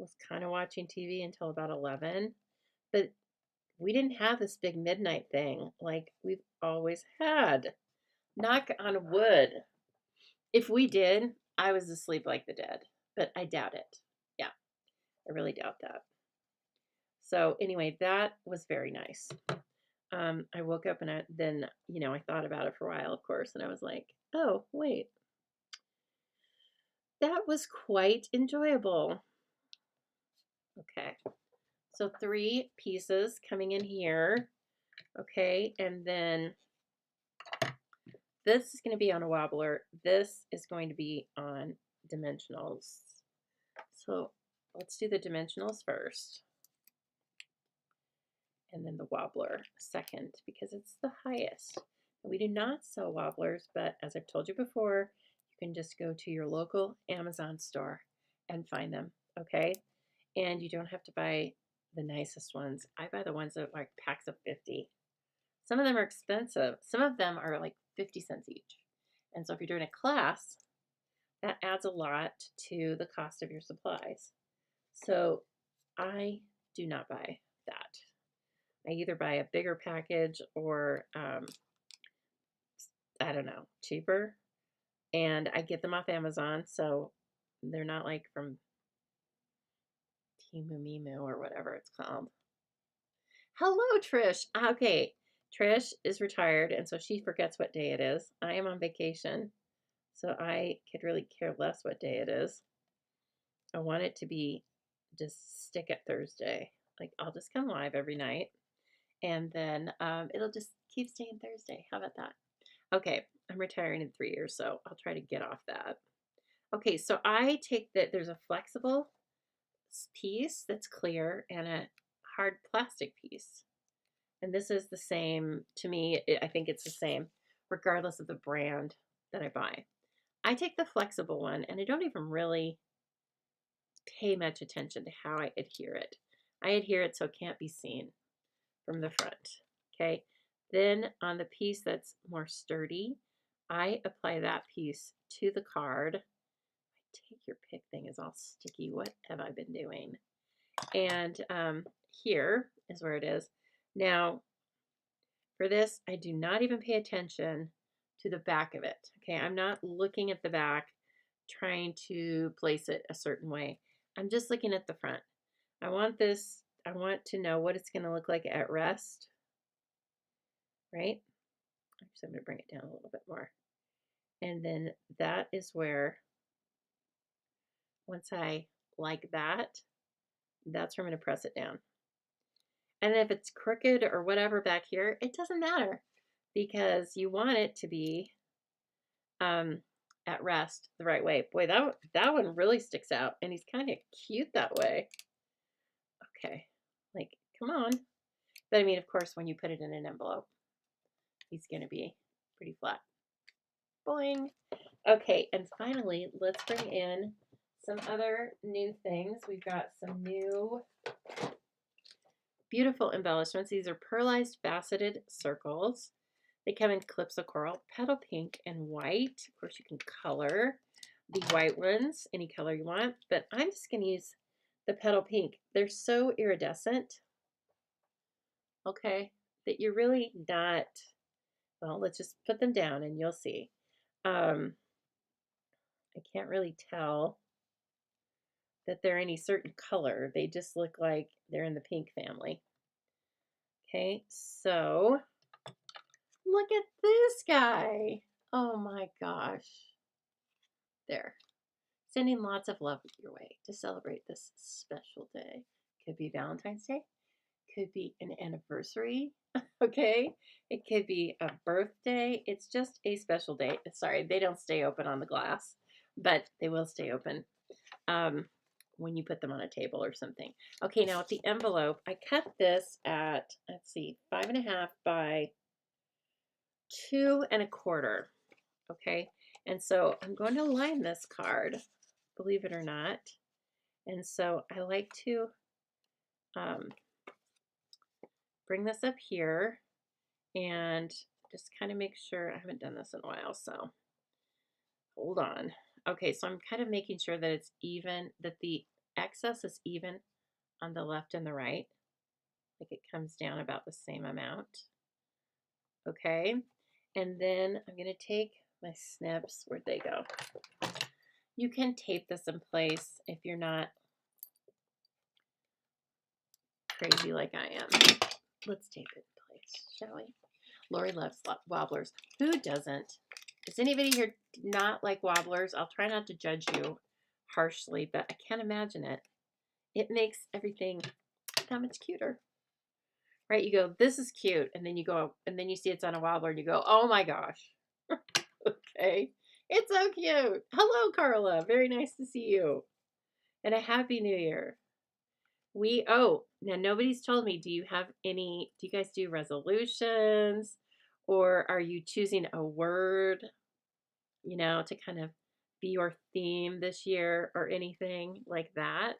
was kind of watching TV until about 11, but we didn't have this big midnight thing like we've always had. Knock on wood. If we did, I was asleep like the dead, but I doubt it. Yeah, I really doubt that. So anyway, that was very nice. I woke up and then, I thought about it for a while, of course, and I was like, oh, wait. That was quite enjoyable. Okay, so 3 pieces coming in here. Okay, and then this is going to be on a wobbler. This is going to be on dimensionals. So let's do the dimensionals first. And then the wobbler second, because it's the highest. We do not sell wobblers, but as I've told you before, you can just go to your local Amazon store and find them, okay? And you don't have to buy the nicest ones. I buy the ones that are like packs of 50. Some of them are expensive. Some of them are like 50 cents each. And so if you're doing a class, that adds a lot to the cost of your supplies. So I do not buy that. I either buy a bigger package or, I don't know, cheaper. And I get them off Amazon, so they're not like from Timu Mimu or whatever it's called. Hello, Trish. Okay, Trish is retired, and so she forgets what day it is. I am on vacation, so I could really care less what day it is. I want it to be just stick at Thursday. Like, I'll just come live every night, and then it'll just keep staying Thursday. How about that? Okay, I'm retiring in 3 years, so I'll try to get off that. Okay, so I take that there's a flexible piece that's clear and a hard plastic piece. And this is the same, to me, I think it's the same, regardless of the brand that I buy. I take the flexible one, and I don't even really pay much attention to how I adhere it. I adhere it so it can't be seen from the front, okay? Then on the piece that's more sturdy, I apply that piece to the card. Take your pick thing is all sticky. What have I been doing? And here is where it is. Now, for this, I do not even pay attention to the back of it. Okay, I'm not looking at the back, trying to place it a certain way. I'm just looking at the front. I want to know what it's going to look like at rest, right? Actually, I'm going to bring it down a little bit more. And then that is where, once I like that, that's where I'm going to press it down. And if it's crooked or whatever back here, it doesn't matter because you want it to be at rest the right way. Boy, that one really sticks out, and he's kind of cute that way. Okay, like, come on. But I mean, of course, when you put it in an envelope, he's going to be pretty flat. Boing. Okay, and finally, let's bring in some other new things. We've got some new beautiful embellishments. These are pearlized faceted circles. They come in Calypso Coral, Petal Pink, and White. Of course, you can color the white ones any color you want, but I'm just going to use the Petal Pink. They're so iridescent, okay, that you're really not, well, let's just put them down and you'll see. I can't really tell that they're any certain color. They just look like they're in the pink family. Okay, so look at this guy. Oh my gosh. There. Sending lots of love your way to celebrate this special day. Could be Valentine's Day. Could be an anniversary. Okay. It could be a birthday. It's just a special day. Sorry, they don't stay open on the glass, but they will stay open when you put them on a table or something. Okay, now with the envelope, I cut this at, let's see, 5.5 by 2 1/4. Okay, and so I'm going to line this card, believe it or not. And so I like to bring this up here and just kind of make sure, I haven't done this in a while, so hold on. Okay, so I'm kind of making sure that it's even, that the excess is even on the left and the right. Like it comes down about the same amount. Okay, and then I'm going to take my snips. Where'd they go? You can tape this in place if you're not crazy like I am. Let's tape it in place, shall we? Lori loves wobblers. Who doesn't? Does anybody here not like wobblers? I'll try not to judge you harshly, but I can't imagine it. It makes everything that much cuter. Right? You go, this is cute, and then you go, and then you see it's on a wobbler, and you go, oh my gosh. Okay. It's so cute. Hello, Carla. Very nice to see you. And a happy new year. Now nobody's told me, do you guys do resolutions, or are you choosing a word, to kind of be your theme this year or anything like that?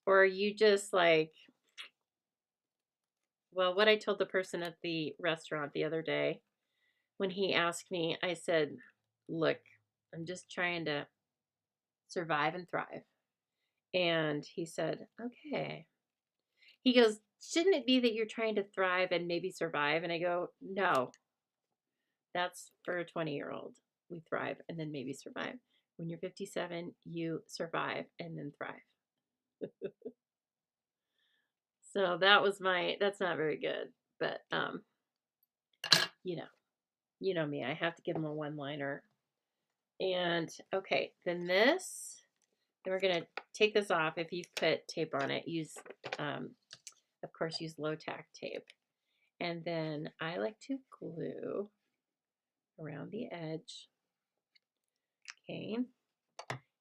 Or are you just like, well, what I told the person at the restaurant the other day when he asked me, I said, look, I'm just trying to survive and thrive. And he said, okay. He goes, shouldn't it be that you're trying to thrive and maybe survive? And I go, no, that's for a 20-year-old. We thrive and then maybe survive. When you're 57, you survive and then thrive. So that's not very good, but you know me, I have to give them a one-liner. And okay, then we're gonna take this off. If you've put tape on it, of course, use low tack tape. And then I like to glue around the edge. Okay.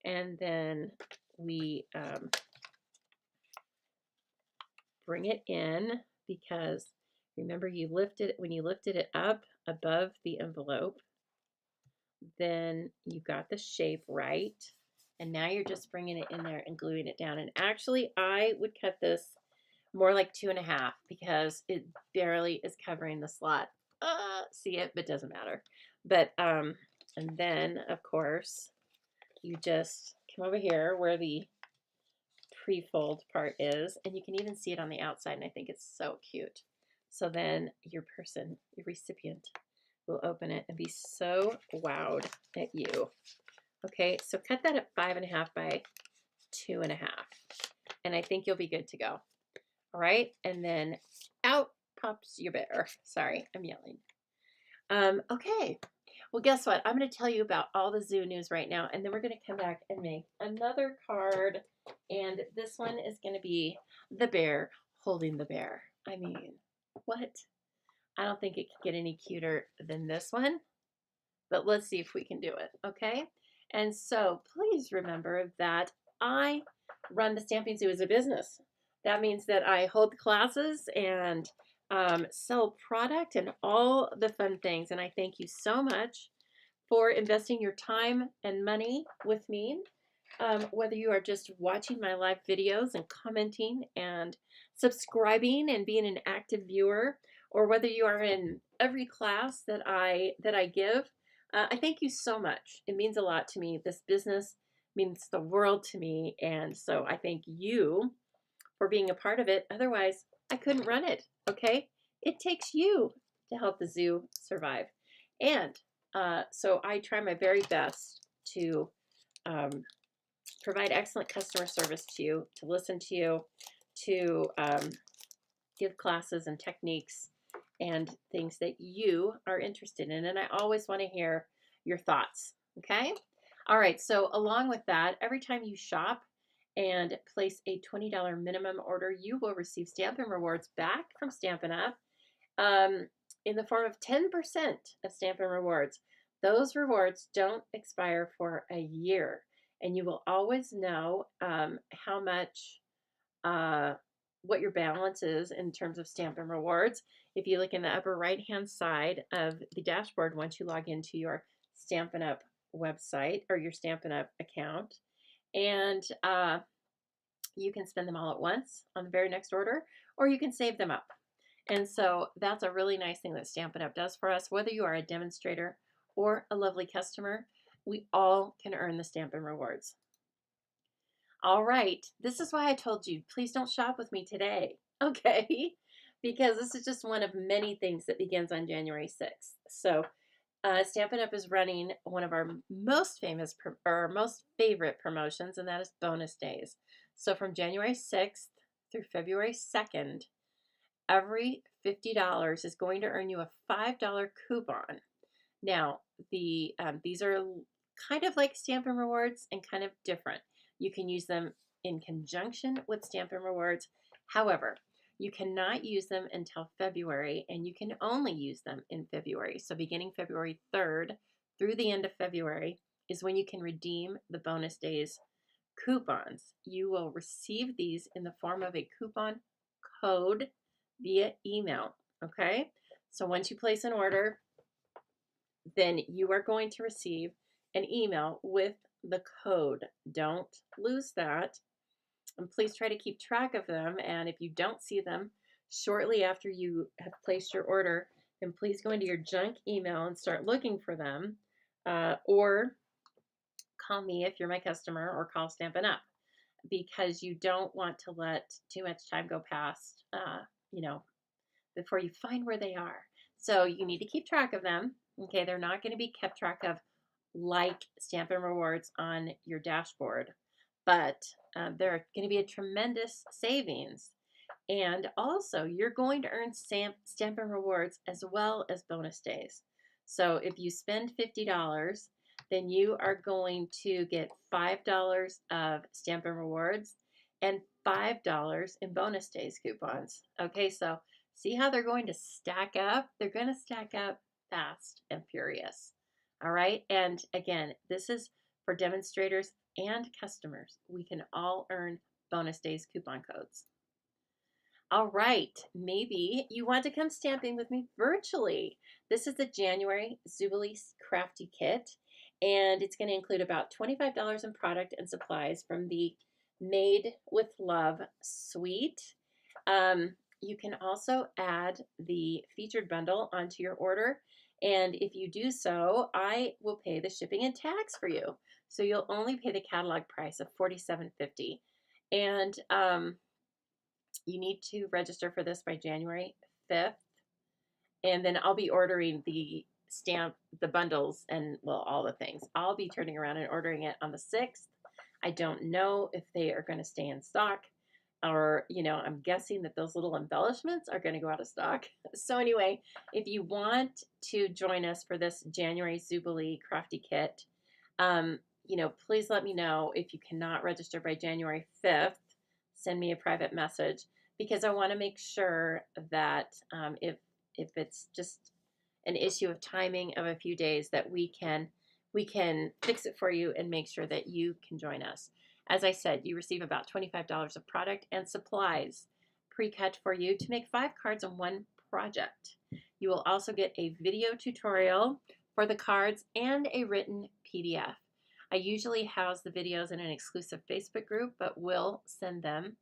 And then we bring it in, because remember when you lifted it up above the envelope, then you got the shape right. And now you're just bringing it in there and gluing it down. And actually, I would cut this more like 2.5 because it barely is covering the slot. See it, but doesn't matter. But and then of course you just come over here where the pre-fold part is, and you can even see it on the outside, and I think it's so cute. So then your recipient will open it and be so wowed at you. Okay, so cut that at 5.5 by 2.5, and I think you'll be good to go. All right, and then out pops your bear. Sorry, I'm yelling. Okay, well, guess what? I'm going to tell you about all the zoo news right now, and then we're going to come back and make another card, and this one is going to be the bear holding the bear. I mean, what? I don't think it could get any cuter than this one, but let's see if we can do it, okay? And so please remember that I run the Stampin' Zoo as a business. That means that I hold classes and sell product and all the fun things. And I thank you so much for investing your time and money with me. Whether you are just watching my live videos and commenting and subscribing and being an active viewer, or whether you are in every class that I give, I thank you so much. It means a lot to me. This business means the world to me, and so I thank you for being a part of it. Otherwise, I couldn't run it. Okay, it takes you to help the zoo survive, and so I try my very best to provide excellent customer service to you, to listen to you, to give classes and techniques and things that you are interested in. And I always want to hear your thoughts. Okay. All right. So along with that, every time you shop and place a $20 minimum order, you will receive Stampin' Rewards back from Stampin' Up! In the form of 10% of Stampin' Rewards. Those rewards don't expire for a year, and you will always know how much what your balance is in terms of Stampin' Rewards. If you look in the upper right hand side of the dashboard, once you log into your Stampin' Up! Website or your Stampin' Up! Account, and you can spend them all at once on the very next order, or you can save them up. And so that's a really nice thing that Stampin' Up! Does for us. Whether you are a demonstrator or a lovely customer, we all can earn the Stampin' Rewards. All right, this is why I told you, please don't shop with me today, okay? Because this is just one of many things that begins on January 6th. So Stampin' Up! Is running one of our most famous or most favorite promotions, and that is bonus days. So from January 6th through February 2nd, every $50 is going to earn you a $5 coupon. Now, these are kind of like Stampin' Rewards and kind of different. You can use them in conjunction with Stampin' Rewards. However, you cannot use them until February, and you can only use them in February. So beginning February 3rd through the end of February is when you can redeem the bonus days coupons. You will receive these in the form of a coupon code via email, okay? So once you place an order, then you are going to receive an email with the code. Don't lose that. And please try to keep track of them. And if you don't see them shortly after you have placed your order, then please go into your junk email and start looking for them. Or call me if you're my customer, or call Stampin' Up! Because you don't want to let too much time go past, before you find where they are. So you need to keep track of them. Okay, they're not going to be kept track of like Stampin' Rewards on your dashboard, but they're going to be a tremendous savings. And also, you're going to earn Stampin' Rewards as well as bonus days. So if you spend $50, then you are going to get $5 of Stampin' Rewards and $5 in bonus days coupons. Okay, so see how they're going to stack up? They're going to stack up fast and furious. All right, and again, this is for demonstrators and customers. We can all earn bonus days coupon codes. All right, maybe you want to come stamping with me virtually. This is the January Zoobilee Crafty Kit, and it's going to include about $25 in product and supplies from the Made with Love suite. You can also add the featured bundle onto your order, and if you do so, I will pay the shipping and tax for you. So you'll only pay the catalog price of $47.50, and you need to register for this by January 5th, and then I'll be ordering the bundles, and well, all the things. I'll be turning around and ordering it on the 6th. I don't know if they are going to stay in stock, or, I'm guessing that those little embellishments are going to go out of stock. So anyway, if you want to join us for this January Zoobilee Crafty Kit, please let me know. If you cannot register by January 5th, send me a private message, because I want to make sure that if it's just an issue of timing of a few days, that we can fix it for you and make sure that you can join us. As I said, you receive about $25 of product and supplies pre-cut for you to make 5 cards on one project. You will also get a video tutorial for the cards and a written PDF. I usually house the videos in an exclusive Facebook group, but will send them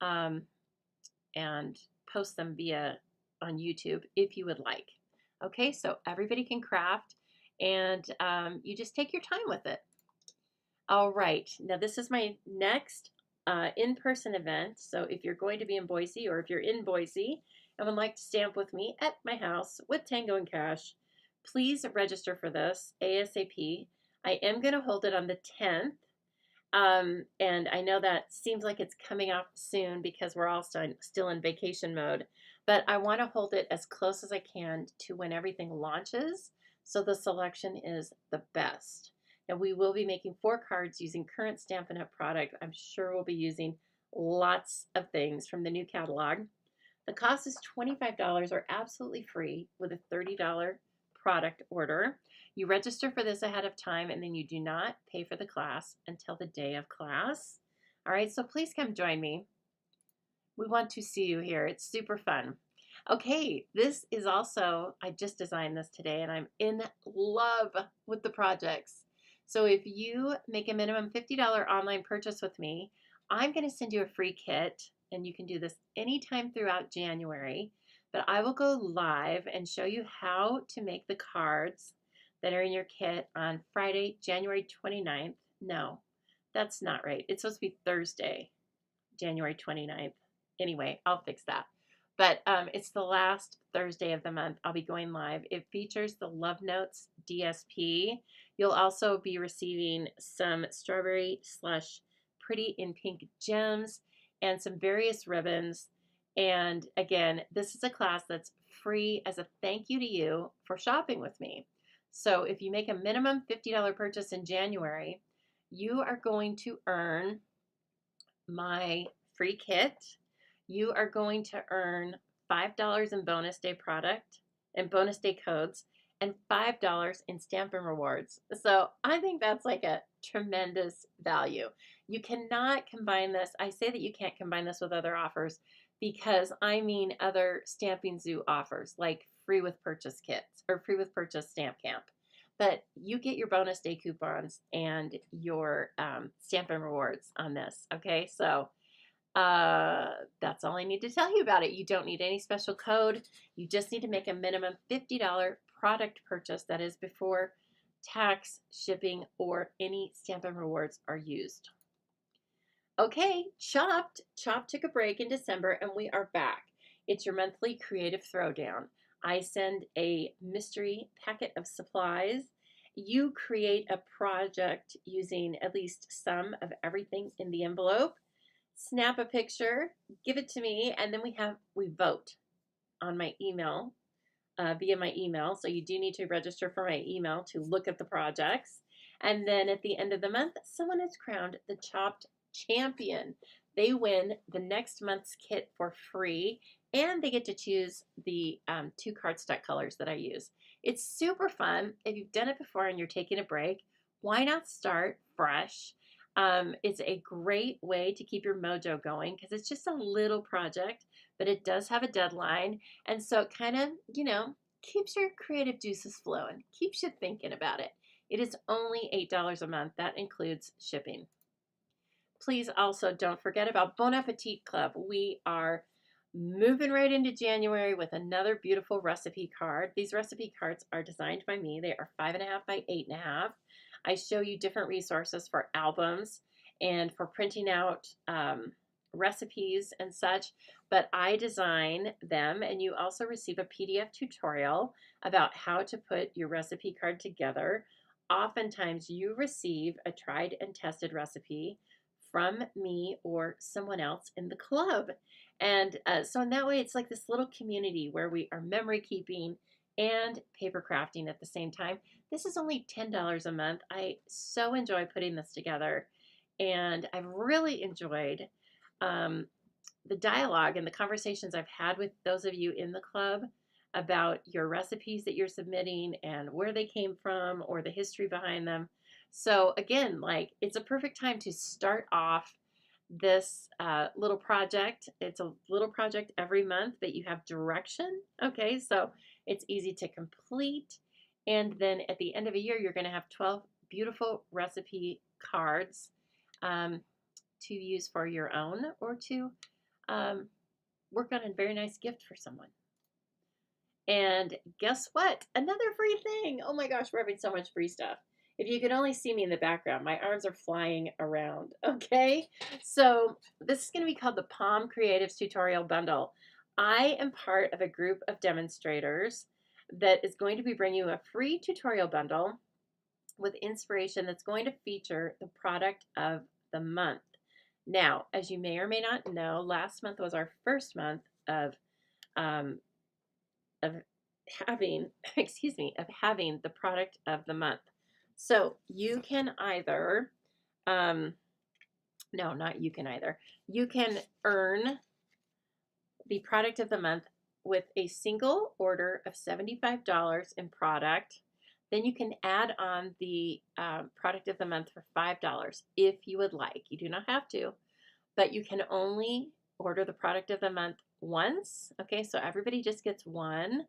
and post them via on YouTube if you would like. Okay, so everybody can craft, and you just take your time with it. All right, now this is my next in-person event. So if you're going to be in Boise, or if you're in Boise and would like to stamp with me at my house with Tango and Cash, please register for this ASAP. I am going to hold it on the 10th. And I know that seems like it's coming up soon because we're all still in vacation mode, but I want to hold it as close as I can to when everything launches, so the selection is the best. And we will be making 4 cards using current Stampin' Up! Product. I'm sure we'll be using lots of things from the new catalog. The cost is $25 or absolutely free with a $30 product order. You register for this ahead of time, and then you do not pay for the class until the day of class. All right, so please come join me. We want to see you here. It's super fun. Okay, this is also, I just designed this today, and I'm in love with the projects. So if you make a minimum $50 online purchase with me, I'm going to send you a free kit, and you can do this anytime throughout January. But I will go live and show you how to make the cards that are in your kit on Friday, January 29th. No, that's not right. It's supposed to be Thursday, January 29th. Anyway, I'll fix that. But it's the last Thursday of the month. I'll be going live. It features the Love Notes DSP. You'll also be receiving some strawberry slush pretty in pink gems and some various ribbons. And again, this is a class that's free as a thank you to you for shopping with me. So if you make a minimum $50 purchase in January, you are going to earn my free kit. You are going to earn $5 in bonus day product and bonus day codes, and $5 in Stampin' Rewards. So I think that's like a tremendous value. You cannot combine this. I say that you can't combine this with other offers because I mean other Stampin' Zoo offers like free with purchase kits or free with purchase stamp camp. But you get your bonus day coupons and your Stampin' Rewards on this. Okay, so that's all I need to tell you about it. You don't need any special code. You just need to make a minimum $50 product purchase that is before tax, shipping, or any Stampin' Rewards are used. Okay, Chopped took a break in December, and we are back. It's your monthly creative throwdown. I send a mystery packet of supplies. You create a project using at least some of everything in the envelope. Snap a picture, give it to me, and then we vote on my email, via my email. So you do need to register for my email to look at the projects. And then at the end of the month, someone is crowned the Chopped champion. They win the next month's kit for free, and they get to choose the 2 cardstock colors that I use. It's super fun. If you've done it before and you're taking a break, why not start fresh? It's a great way to keep your mojo going because it's just a little project, but it does have a deadline. And so it kind of, keeps your creative juices flowing, keeps you thinking about it. It is only $8 a month. That includes shipping. Please also don't forget about Bon Appetit Club. We are moving right into January with another beautiful recipe card. These recipe cards are designed by me. They are 5.5 by 8.5. I show you different resources for albums and for printing out recipes and such, but I design them, and you also receive a PDF tutorial about how to put your recipe card together. Oftentimes you receive a tried and tested recipe from me or someone else in the club. And so in that way, it's like this little community where we are memory keeping and paper crafting at the same time. This is only $10 a month. I so enjoy putting this together, and I've really enjoyed the dialogue and the conversations I've had with those of you in the club about your recipes that you're submitting and where they came from or the history behind them. So again, it's a perfect time to start off this little project. It's a little project every month, but you have direction. Okay, so it's easy to complete. And then at the end of a year, you're going to have 12 beautiful recipe cards to use for your own or to work on a very nice gift for someone. And guess what? Another free thing. Oh my gosh, we're having so much free stuff. If you could only see me in the background, my arms are flying around. Okay. So this is going to be called the Palm Creatives Tutorial Bundle. I am part of a group of demonstrators that is going to be bringing you a free tutorial bundle with inspiration that's going to feature the product of the month. Now, as you may or may not know, last month was our first month um, of having, excuse me, of having the product of the month. So you can either, no, not you can either. You can earn the product of the month with a single order of $75 in product. Then you can add on the product of the month for $5 if you would like. You do not have to, but you can only order the product of the month once. Okay, so everybody just gets one,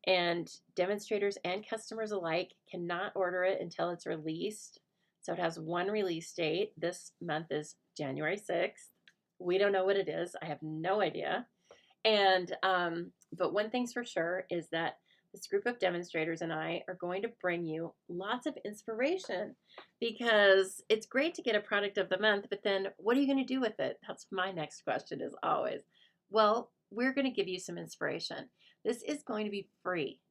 and demonstrators and customers alike cannot order it until it's released. So it has one release date. This month is January 6th. We don't know what it is. I have no idea. And but one thing's for sure is that this group of demonstrators and I are going to bring you lots of inspiration, because it's great to get a product of the month, but then what are you going to do with it? That's my next question, is always. Well, we're going to give you some inspiration. This is going to be free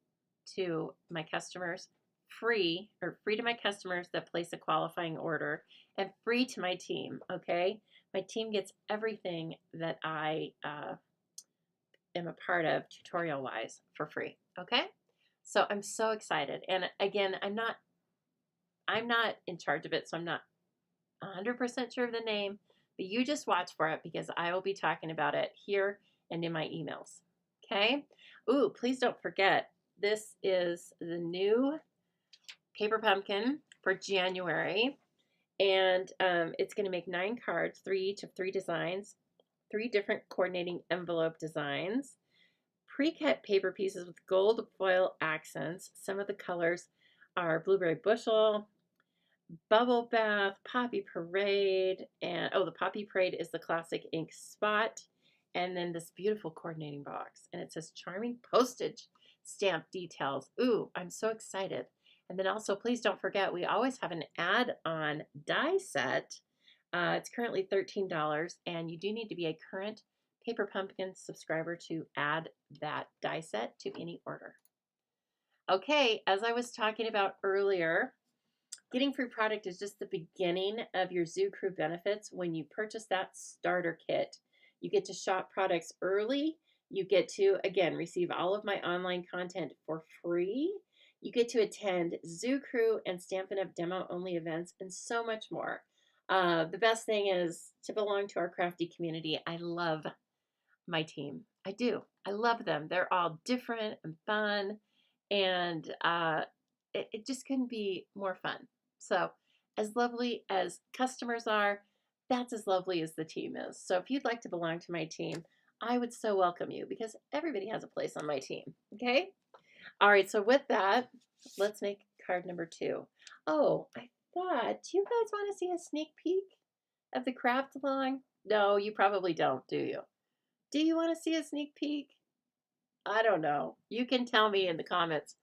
to my customers, free to my customers that place a qualifying order, and free to my team. Okay, my team gets everything that I am a part of tutorial wise for free. Okay, so I'm so excited, and again, I'm not in charge of it, so I'm not 100% sure of the name, but you just watch for it, because I will be talking about it here and in my emails. Okay. Ooh, please don't forget, this is the new paper pumpkin for January, and it's going to make 9 cards, 3 each of 3 designs, 3 different coordinating envelope designs, pre-cut paper pieces with gold foil accents. Some of the colors are Blueberry Bushel, Bubble Bath, Poppy Parade, and oh, the Poppy Parade is the classic ink spot. And then this beautiful coordinating box, and it says charming postage stamp details. Ooh, I'm so excited. And then also, please don't forget, we always have an add-on die set. It's currently $13, and you do need to be a current Paper Pumpkin subscriber to add that die set to any order. Okay, as I was talking about earlier, getting free product is just the beginning of your Zoo Crew benefits when you purchase that starter kit. You get to shop products early. You get to, again, receive all of my online content for free. You get to attend Zoo Crew and Stampin' Up! Demo-only events, and so much more. The best thing is to belong to our crafty community. I love my team. I do. I love them. They're all different and fun, and it just couldn't be more fun. So as lovely as customers are, that's as lovely as the team is. So if you'd like to belong to my team, I would so welcome you, because everybody has a place on my team. Okay? All right, so with that, let's make card number 2. Oh, I thought, do you guys want to see a sneak peek of the craft along? No, you probably don't, do you? Do you want to see a sneak peek? I don't know. You can tell me in the comments.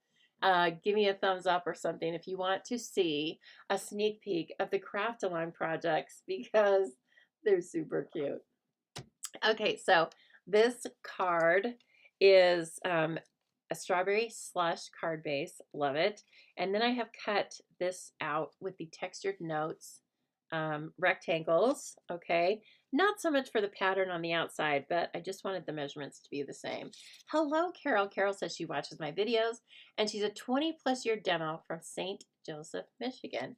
Give me a thumbs up or something if you want to see a sneak peek of the craft along projects, because they're super cute. Okay, so this card is a strawberry slush card base. Love it. And then I have cut this out with the textured notes rectangles. Okay, not so much for the pattern on the outside, but I just wanted the measurements to be the same. Hello, Carol. Carol says she watches my videos, and she's a 20+ year demo from St. Joseph, Michigan.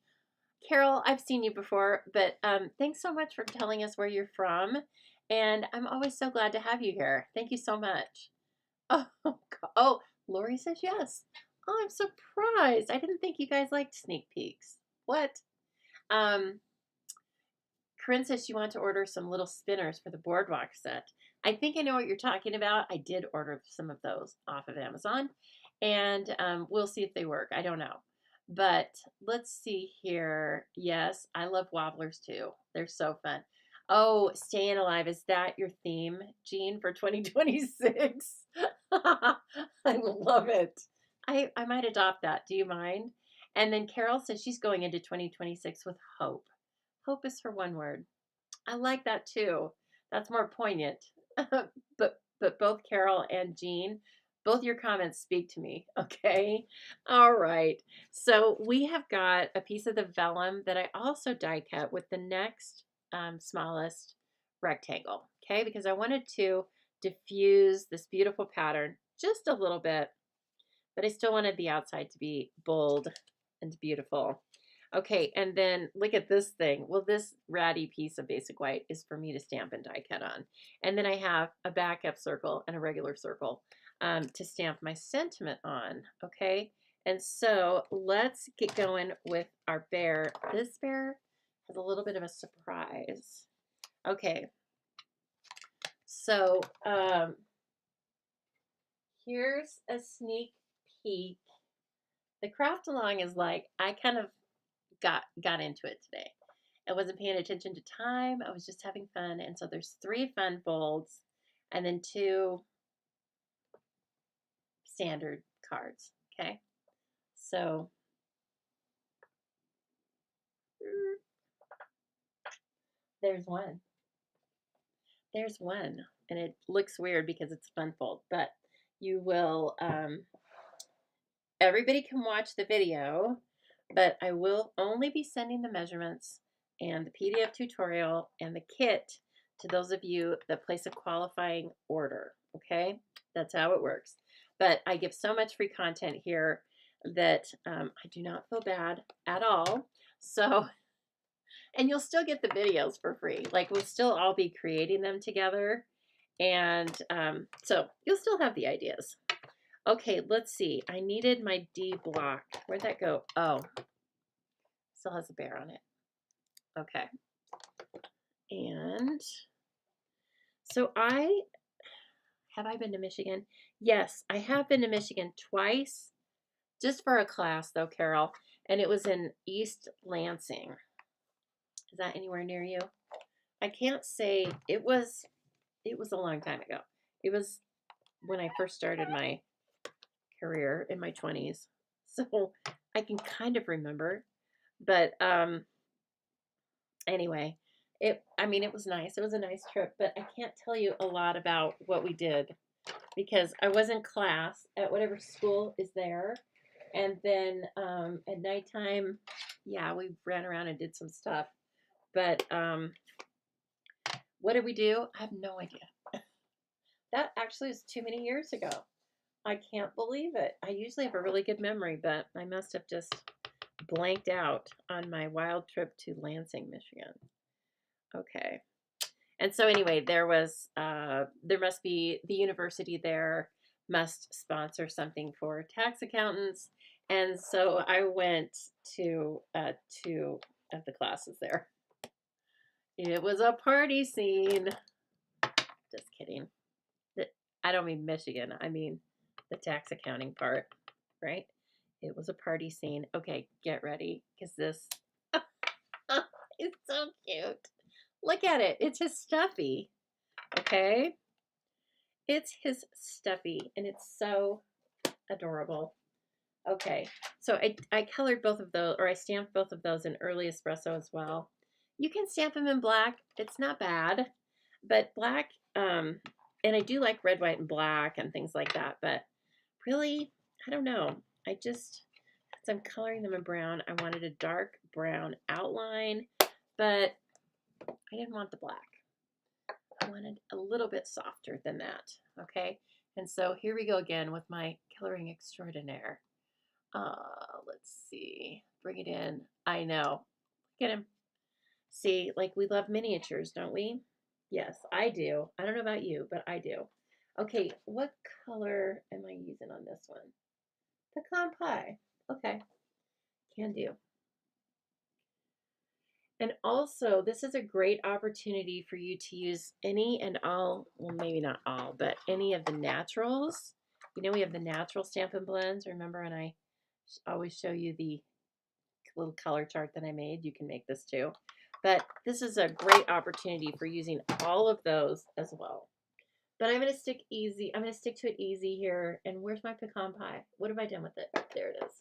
Carol, I've seen you before, but thanks so much for telling us where you're from, and I'm always so glad to have you here. Thank you so much. Oh, oh, Lori says yes. Oh, I'm surprised. I didn't think you guys liked sneak peeks. What? Corinne says she wants to order some little spinners for the boardwalk set. I think I know what you're talking about. I did order some of those off of Amazon, and we'll see if they work. I don't know. But let's see here. Yes, I love wobblers too. They're so fun. Oh, staying alive. Is that your theme, Jean, for 2026? I love it. I might adopt that. Do you mind? And then Carol says she's going into 2026 with hope. Hope is her one word. I like that too. That's more poignant. But both Carol and Jean, both your comments speak to me. Okay. All right. So we have got a piece of the vellum that I also die cut with the next smallest rectangle. Okay, because I wanted to diffuse this beautiful pattern just a little bit, but I still wanted the outside to be bold and beautiful. Okay, and then look at this thing. Well, this ratty piece of basic white is for me to stamp and die cut on. And then I have a backup circle and a regular circle to stamp my sentiment on, okay? And so let's get going with our bear. This bear has a little bit of a surprise. Okay, so here's a sneak peek. The craft along is like, I kind of got into it today. I wasn't paying attention to time. I was just having fun. And so there's 3 fun folds and then 2 standard cards. Okay. So there's one. There's one. And it looks weird because it's a fun fold, but you will, everybody can watch the video, but I will only be sending the measurements and the PDF tutorial and the kit to those of you that place a qualifying order, okay? That's how it works. But I give so much free content here that I do not feel bad at all. So, and you'll still get the videos for free. Like, we'll still all be creating them together. And so you'll still have the ideas. Okay, let's see. I needed my D block. Where'd that go? Oh, still has a bear on it. Okay. And so have I been to Michigan? Yes, I have been to Michigan twice, just for a class though, Carol. And it was in East Lansing. Is that anywhere near you? I can't say. It was a long time ago. It was when I first started my career in my 20s. So I can kind of remember. But anyway, it was nice. It was a nice trip, but I can't tell you a lot about what we did because I was in class at whatever school is there. And then at nighttime, yeah, we ran around and did some stuff. But what did we do? I have no idea. That actually is too many years ago. I can't believe it. I usually have a really good memory, but I must have just blanked out on my wild trip to Lansing, Michigan. Okay. And so anyway, there must be the university there must sponsor something for tax accountants. And so I went to 2 of the classes there. It was a party scene. Just kidding. I don't mean Michigan. I mean the tax accounting part, right? It was a party scene. Okay, get ready because this is so cute. Look at it. It's his stuffy. Okay? It's his stuffy and it's so adorable. Okay, so I colored both of those, or I stamped both of those in early espresso as well. You can stamp them in black. It's not bad, but black, and I do like red, white, and black and things like that, but really, I don't know. As I'm coloring them in brown, I wanted a dark brown outline, but I didn't want the black. I wanted a little bit softer than that, okay? And so here we go again with my coloring extraordinaire. Let's see, bring it in. I know, look at him. See, like we love miniatures, don't we? Yes, I do. I don't know about you, but I do. Okay, what color am I using on this one? Pecan pie. Okay, can do. And also, this is a great opportunity for you to use any and all, well, maybe not all, but any of the naturals. You know, we have the natural Stampin' Blends. Remember when I always show you the little color chart that I made? You can make this too. But this is a great opportunity for using all of those as well. But I'm going to stick easy. I'm going to stick to it easy here. And where's my pecan pie? What have I done with it? There it is.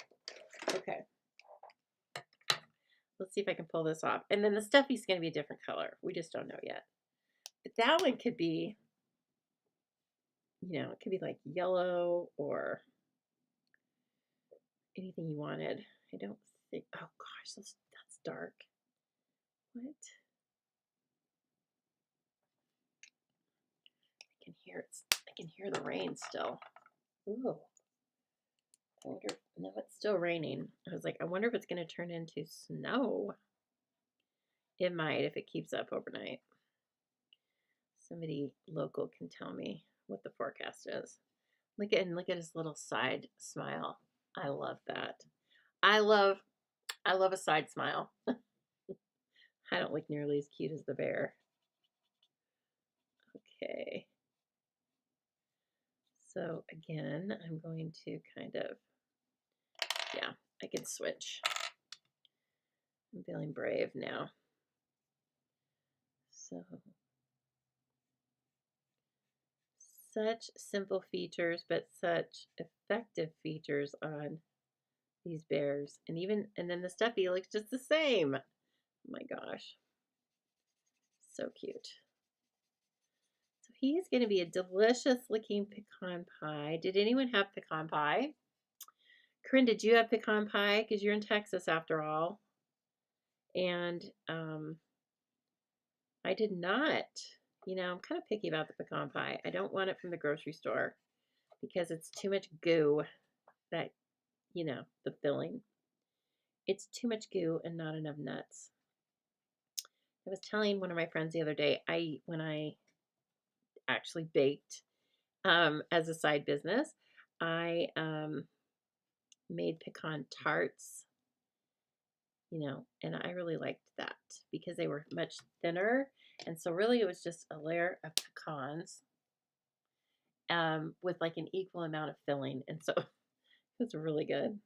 Okay. Let's see if I can pull this off. And then the stuffy's going to be a different color. We just don't know yet. But that one could be, it could be like yellow or anything you wanted. I don't think, oh gosh, that's dark. What? I can hear the rain still. Ooh. I wonder, no, it's still raining. I was like, I wonder if it's going to turn into snow. It might if it keeps up overnight. Somebody local can tell me what the forecast is. Look at his little side smile. I love that. I love a side smile. I don't look nearly as cute as the bear. Okay. So again, I'm going to kind of, yeah, I can switch. I'm feeling brave now. So, such simple features, but such effective features on these bears. And then the stuffy looks just the same. Oh my gosh. So cute. So he's going to be a delicious looking pecan pie. Did anyone have pecan pie? Corinne, did you have pecan pie? Because you're in Texas after all. And I did not. I'm kind of picky about the pecan pie. I don't want it from the grocery store because it's too much goo that, the filling. It's too much goo and not enough nuts. I was telling one of my friends the other day, when I actually baked as a side business, I made pecan tarts, and I really liked that because they were much thinner. And so really it was just a layer of pecans with like an equal amount of filling. And so it was really good.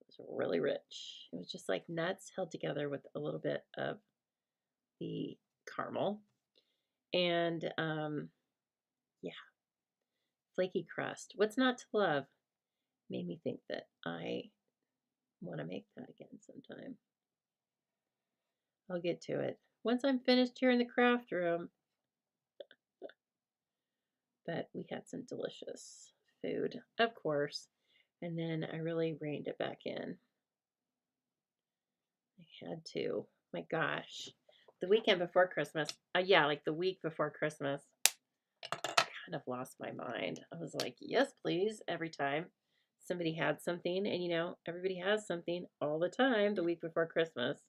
It was really rich. It was just like nuts held together with a little bit of the caramel. And yeah, flaky crust. What's not to love? Made me think that I want to make that again sometime. I'll get to it once I'm finished here in the craft room. But we had some delicious food, of course. And then I really reined it back in. I had to. My gosh. The weekend before Christmas. Yeah, like the week before Christmas. I kind of lost my mind. I was like, yes, please, every time somebody had something. And everybody has something all the time the week before Christmas.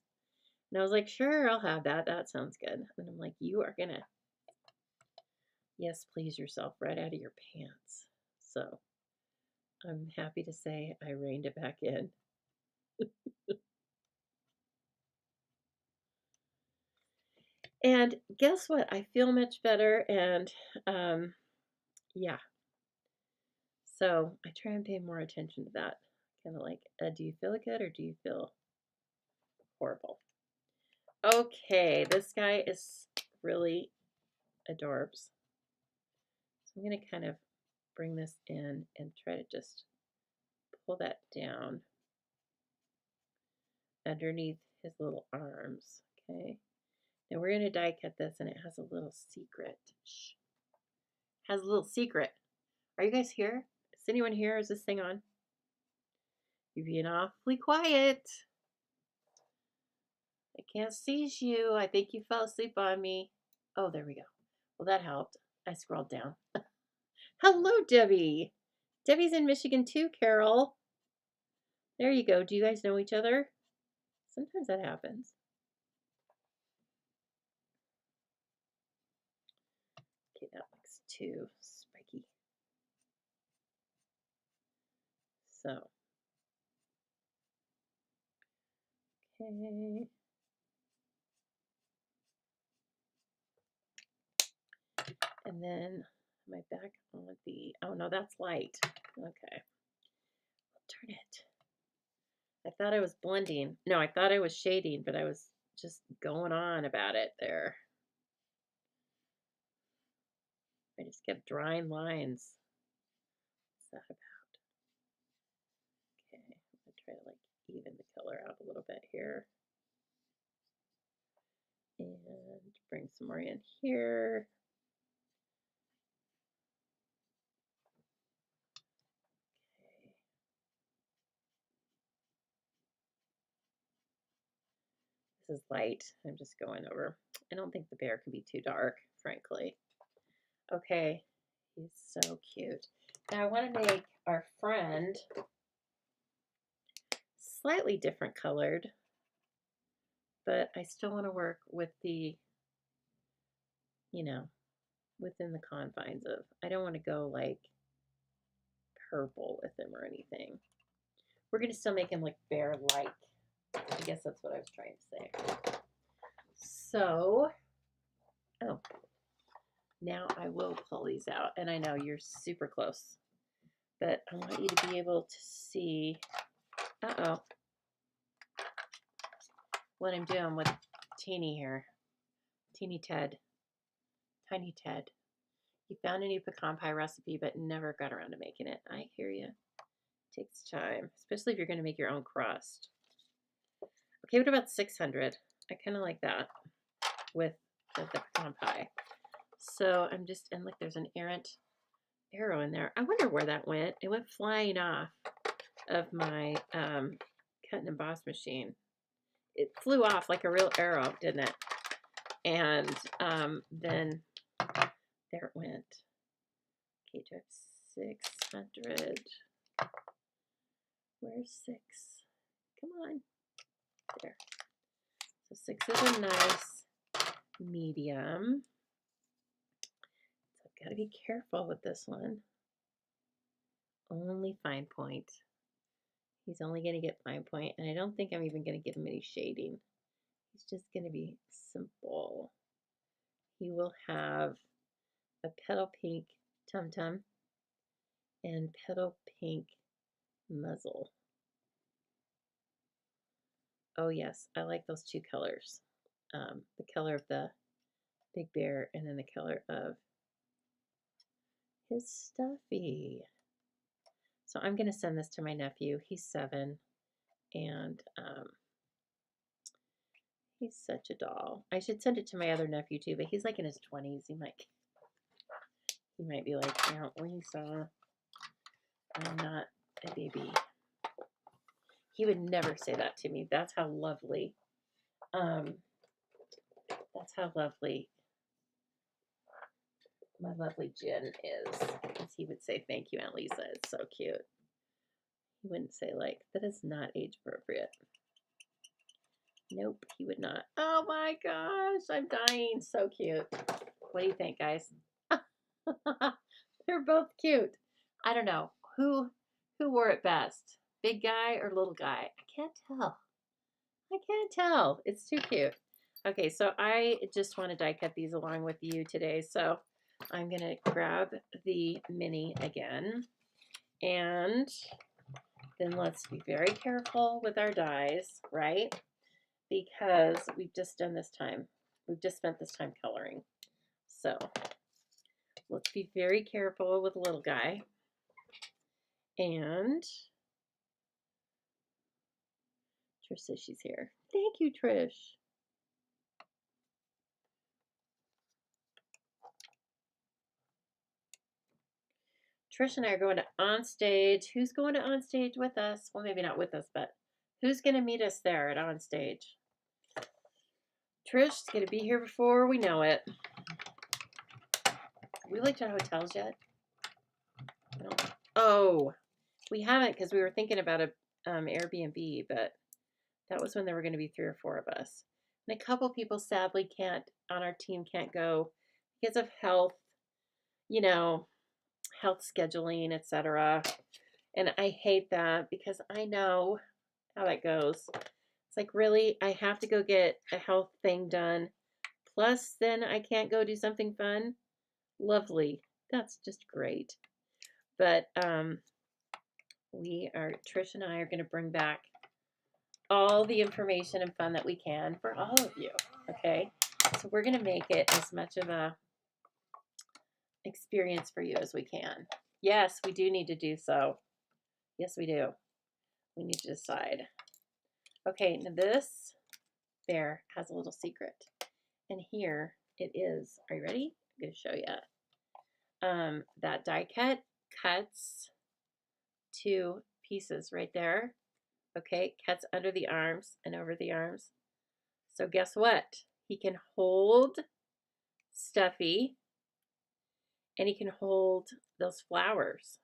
And I was like, sure, I'll have that. That sounds good. And I'm like, you are going to, yes, please yourself right out of your pants. So I'm happy to say I reined it back in. And guess what? I feel much better. And yeah. So I try and pay more attention to that. Kind of like, do you feel good or do you feel horrible? Okay, this guy is really adorbs. So I'm going to kind of bring this in and try to just pull that down underneath his little arms. Okay. Now we're going to die cut this, and it has a little secret. Shh. Has a little secret. Are you guys here? Is anyone here? Is this thing on? You're being awfully quiet. I can't see you. I think you fell asleep on me. Oh, there we go. Well, that helped. I scrolled down. Hello, Debbie. Debbie's in Michigan too, Carol. There you go. Do you guys know each other? Sometimes that happens. Okay, that looks too spiky. So, okay. And then my back on the, oh no, that's light. Okay. I'll turn it. I thought I was blending. No, I thought I was shading, but I was just going on about it there. I just kept drawing lines. What's that about? Okay, I'm going to try to like even the color out a little bit here. And bring some more in here. Okay. This is light. I'm just going over. I don't think the bear can be too dark, frankly. Okay, he's so cute. Now I want to make our friend slightly different colored, but I still want to work with the, you know, within the confines of, I don't want to go like purple with him or anything. We're going to still make him like bear-like. I guess that's what I was trying to say. So, oh, now I will pull these out. And I know you're super close, but I want you to be able to see, uh-oh, what I'm doing with Teeny here. Teeny Ted. Tiny Ted. You found a new pecan pie recipe, but never got around to making it. I hear you. It takes time, especially if you're going to make your own crust. Okay, what about 600? I kind of like that with the pecan pie. So I'm just, and look, there's an errant arrow in there. I wonder where that went. It went flying off of my cut and emboss machine. It flew off like a real arrow, didn't it? And then there it went. Okay, do I have 600? Where's 6? Come on. There. So 6 is a nice medium. So I've got to be careful with this one. Only fine point. He's only going to get fine point, and I don't think I'm even going to give him any shading. He's just going to be simple. He will have a petal pink tum-tum and petal pink muzzle. Oh yes, I like those two colors. The color of the big bear and then the color of his stuffy. So I'm going to send this to my nephew. He's 7, and he's such a doll. I should send it to my other nephew too, but he's like in his 20s. He might be like, Aunt Lisa, I'm not a baby. He would never say that to me. That's how lovely. That's how lovely my lovely Jen is. Because he would say, thank you, Aunt Lisa. It's so cute. He wouldn't say like, that is not age appropriate. Nope, he would not. Oh my gosh, I'm dying. So cute. What do you think, guys? They're both cute. I don't know. Who wore it best? Big guy or little guy? I can't tell. I can't tell. It's too cute. Okay, so I just want to die cut these along with you today. So I'm going to grab the mini again. And then let's be very careful with our dies, right? Because we've just done this time. We've just spent this time coloring. So let's be very careful with the little guy. And Trish says she's here. Thank you, Trish. Trish and I are going to On Stage. Who's going to On Stage with us? Well, maybe not with us, but who's going to meet us there at On Stage? Trish's going to be here before we know it. We looked at hotels yet? Oh, we haven't because we were thinking about a Airbnb, but that was when there were going to be 3 or 4 of us. And a couple people sadly on our team can't go because of health, health scheduling, etc. And I hate that because I know how that goes. It's like, really, I have to go get a health thing done. Plus, then I can't go do something fun. Lovely. That's just great. But Trish and I are going to bring back all the information and fun that we can for all of you. Okay? So we're going to make it as much of experience for you as we can. Yes, we do need to do so. Yes, we do. We need to decide. Okay, now this bear has a little secret. And here it is. Are you ready? I'm going to show you. That die cut cuts 2 pieces right there. Okay, cuts under the arms and over the arms. So guess what? He can hold Stuffy, and he can hold those flowers.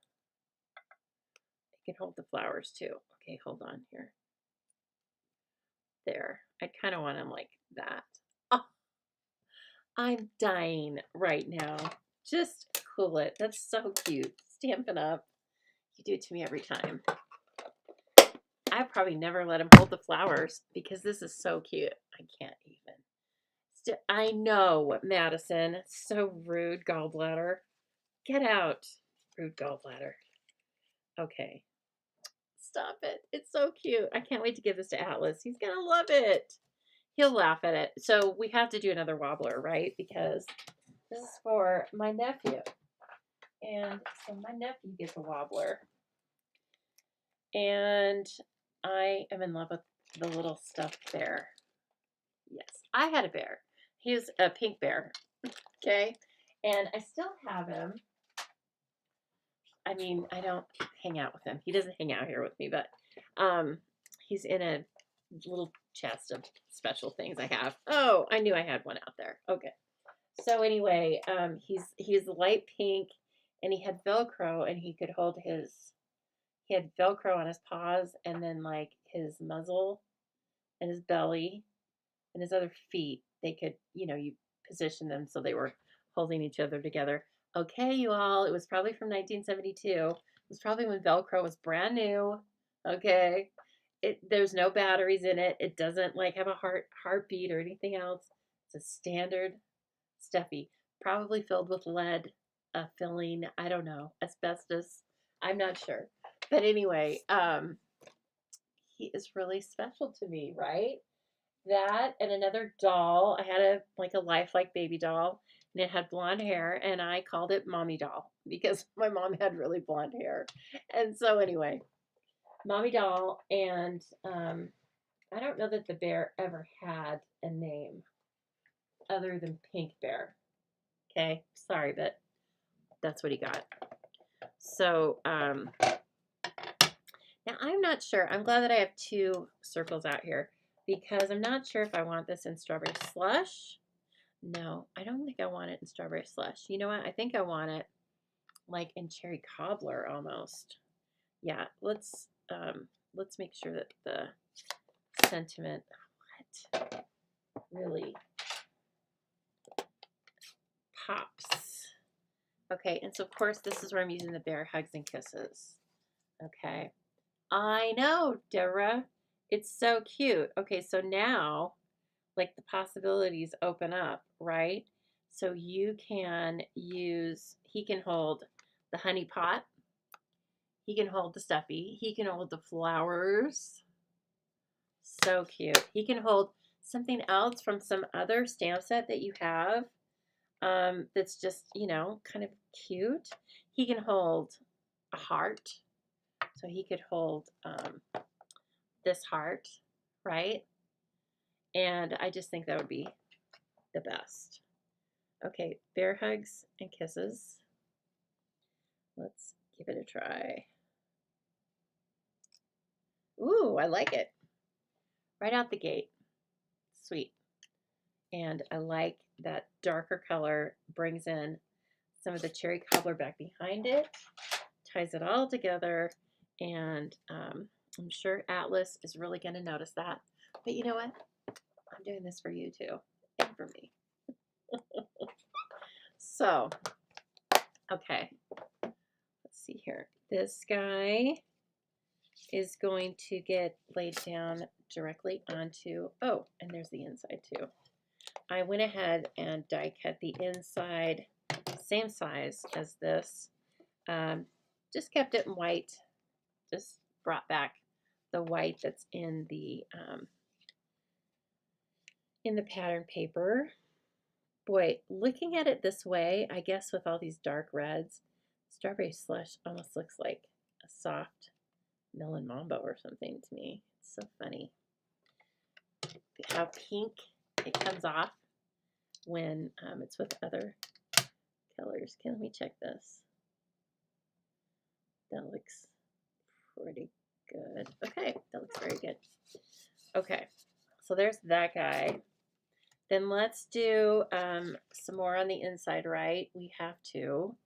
He can hold the flowers too. Okay, hold on here. There. I kind of want him like that. Oh, I'm dying right now. Just cool it. That's so cute. Stampin' Up. You do it to me every time. I probably never let him hold the flowers because this is so cute. I can't even. I know, Madison. So rude, gallbladder. Get out, rude gallbladder. Okay. Stop it. It's so cute. I can't wait to give this to Atlas. He's going to love it. He'll laugh at it. So we have to do another wobbler, right? Because this is for my nephew. And so my nephew gets a wobbler. And I am in love with the little stuffed bear. Yes, I had a bear. He was a pink bear. Okay. And I still have him. I mean, I don't hang out with him. He doesn't hang out here with me, but he's in a little chest of special things I have. Oh, I knew I had one out there. Okay. So anyway, he's light pink, and he had Velcro, and he could hold he had Velcro on his paws, and then like his muzzle and his belly and his other feet. They could, you position them so they were holding each other together. Okay, you all, it was probably from 1972. It was probably when Velcro was brand new. Okay. There's no batteries in it. It doesn't like have a heartbeat or anything else. It's a standard Stuffy, probably filled with lead filling. I don't know, asbestos. I'm not sure. But anyway, he is really special to me, right? That and another doll. I had a lifelike baby doll, and it had blonde hair, and I called it Mommy Doll because my mom had really blonde hair. And so anyway, Mommy Doll, and I don't know that the bear ever had a name other than Pink Bear. Okay, sorry, but that's what he got. So now I'm not sure. I'm glad that I have 2 circles out here because I'm not sure if I want this in Strawberry Slush. No, I don't think I want it in Strawberry Slush. You know what? I think I want it like in Cherry Cobbler almost. Yeah, let's make sure that the sentiment really pops. Okay, and so of course this is where I'm using the Bear Hugs and Kisses. Okay. I know, Deborah. It's so cute. Okay, so now like the possibilities open up, right? So you can he can hold the honey pot. He can hold the Stuffy. He can hold the flowers. So cute. He can hold something else from some other stamp set that you have that's just, kind of cute. He can hold a heart. So he could hold this heart, right? And I just think that would be the best. Okay, Bear Hugs and Kisses. Let's give it a try. Ooh, I like it. Right out the gate. Sweet. And I like that darker color brings in some of the cherry cobbler back behind it, ties it all together, and I'm sure Atlas is really going to notice that. But you know what? I'm doing this for you too, and for me. So, okay, let's see here. This guy is going to get laid down directly onto, oh, and there's the inside too. I went ahead and die cut the inside, same size as this. Just kept it in white, just brought back the white that's in the pattern paper. Boy, looking at it this way, I guess with all these dark reds, strawberry slush almost looks like a soft melon mambo or something to me. It's so funny. How pink it comes off when it's with other colors. Okay, let me check this. That looks pretty good. Okay, that looks very good. Okay, so there's that guy. Then let's do some more on the inside, right? We have to.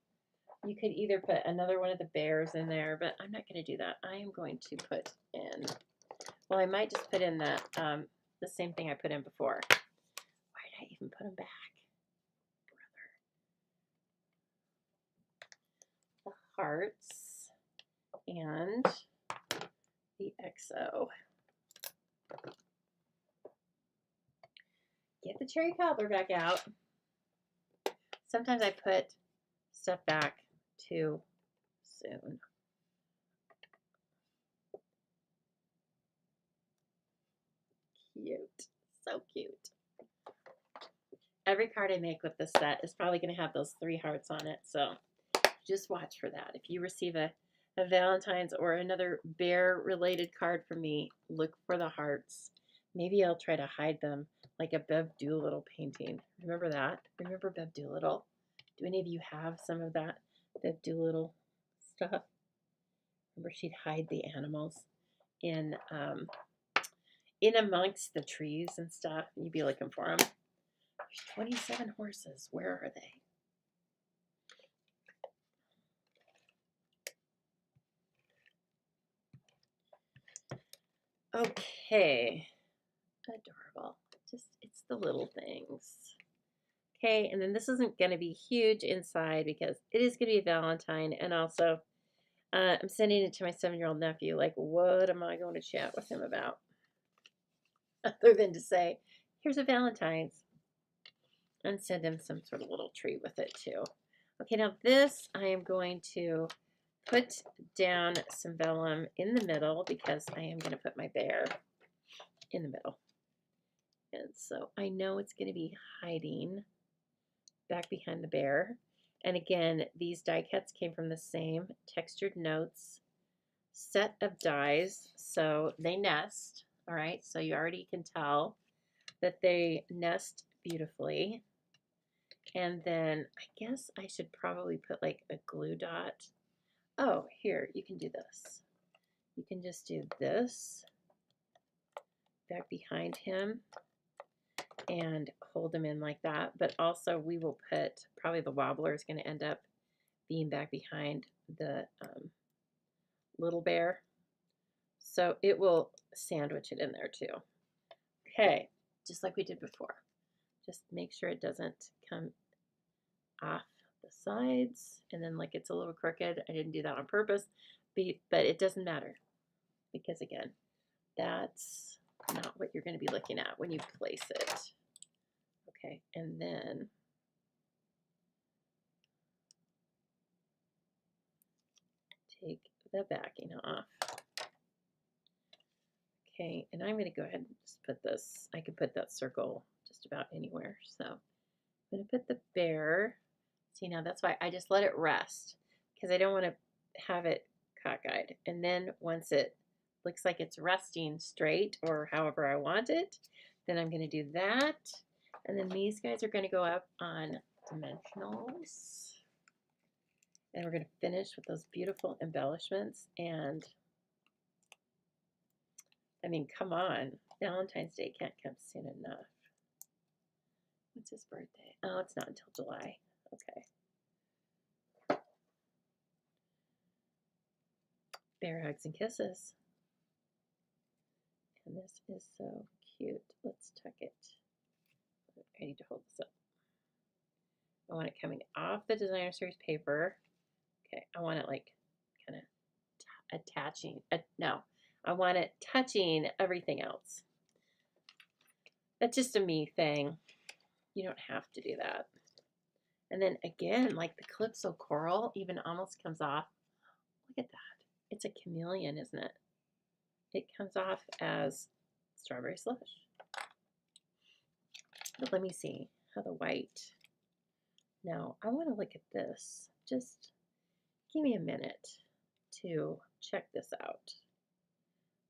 You could either put another one of the bears in there, but I'm not going to do that. I am going to put in, well, I might just put in that the same thing I put in before. Why did I even put them back? Brother. The hearts and the XO. Get the cherry cobbler back out. Sometimes I put stuff back too soon. Cute. So cute. Every card I make with this set is probably going to have those 3 hearts on it, so just watch for that. If you receive a Valentine's or another bear-related card from me, look for the hearts. Maybe I'll try to hide them like a Bev Doolittle painting. Remember that? Remember Bev Doolittle? Do any of you have some of that Bev Doolittle stuff? Remember she'd hide the animals in amongst the trees and stuff. You'd be looking for them. There's 27 horses. Where are they? Okay. Adorable. Just, it's the little things. Okay, and then this isn't going to be huge inside because it is going to be Valentine, and also I'm sending it to my 7-year-old nephew. Like, what am I going to chat with him about? Other than to say, here's a Valentine's, and send him some sort of little treat with it too. Okay, now this I am going to put down some vellum in the middle because I am going to put my bear in the middle. And so I know it's going to be hiding back behind the bear. And again, these die cuts came from the same Textured Notes set of dies, so they nest. All right, so you already can tell that they nest beautifully. And then I guess I should probably put like a glue dot. Oh, here, you can do this. You can just do this back behind him and hold him in like that. But also we will put, probably the wobbler is going to end up being back behind the little bear. So it will sandwich it in there too. Okay, just like we did before. Just make sure it doesn't come off the sides and then like it's a little crooked. I didn't do that on purpose, but it doesn't matter because again, that's not what you're going to be looking at when you place it. Okay, and then take the backing off. Okay, and I'm going to go ahead and just put this, I could put that circle just about anywhere. So I'm going to put the bear. See, now that's why I just let it rest because I don't want to have it cockeyed. And then once it looks like it's resting straight or however I want it, then I'm going to do that. And then these guys are going to go up on dimensionals. And we're going to finish with those beautiful embellishments. And I mean, come on. Valentine's Day can't come soon enough. What's his birthday? Oh, it's not until July. Okay. Bear hugs and kisses. And this is so cute. Let's tuck it. I need to hold this up. I want it coming off the designer series paper. Okay, I want it like kind of attaching. No, I want it touching everything else. That's just a me thing. You don't have to do that. And then again, like the Calypso Coral even almost comes off. Look at that. It's a chameleon, isn't it? It comes off as strawberry slush. But let me see. how the white. Now, I want to look at this. Just give me a minute to check this out.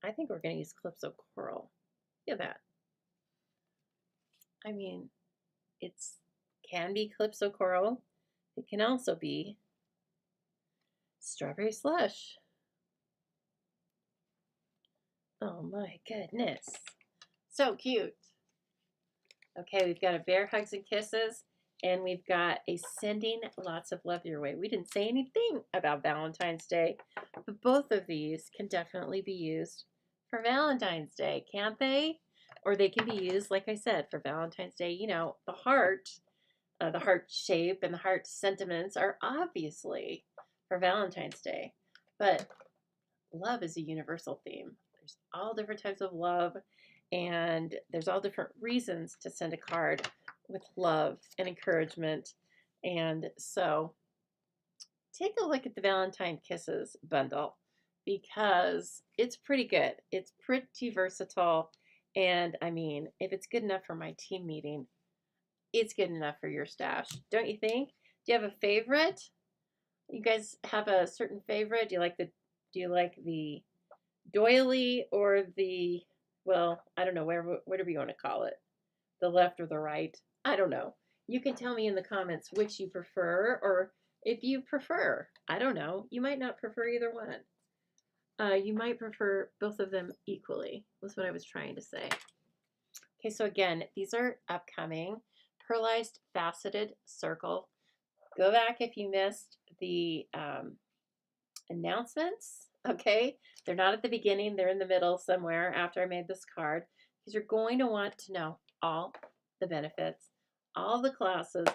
I think we're going to use Calypso Coral. Look at that. I mean, it's can be Calypso Coral. It can also be Strawberry Slush. Oh my goodness. So cute. Okay, we've got a Bear Hugs and Kisses, and we've got a Sending Lots of Love Your Way. We didn't say anything about Valentine's Day, but both of these can definitely be used for Valentine's Day, can't they? Or they can be used, like I said, for Valentine's Day. You know, the heart shape and the heart sentiments are obviously for Valentine's Day, but love is a universal theme. There's all different types of love, and there's all different reasons to send a card with love and encouragement. And so take a look at the Valentine Kisses bundle because it's pretty good. It's pretty versatile. And I mean, if it's good enough for my team meeting, it's good enough for your stash. Don't you think? Do you have a favorite? You guys have a certain favorite? Do you like the doily or the, well, I don't know, whatever you want to call it, the left or the right? I don't know. You can tell me in the comments which you prefer, or if you prefer, I don't know, you might not prefer either one. You might prefer both of them equally, was what I was trying to say. Okay, so again, these are upcoming. Pearlized Faceted Circle. Go back if you missed the announcements, okay? They're not at the beginning, they're in the middle somewhere after I made this card, because you're going to want to know all the benefits, all the classes,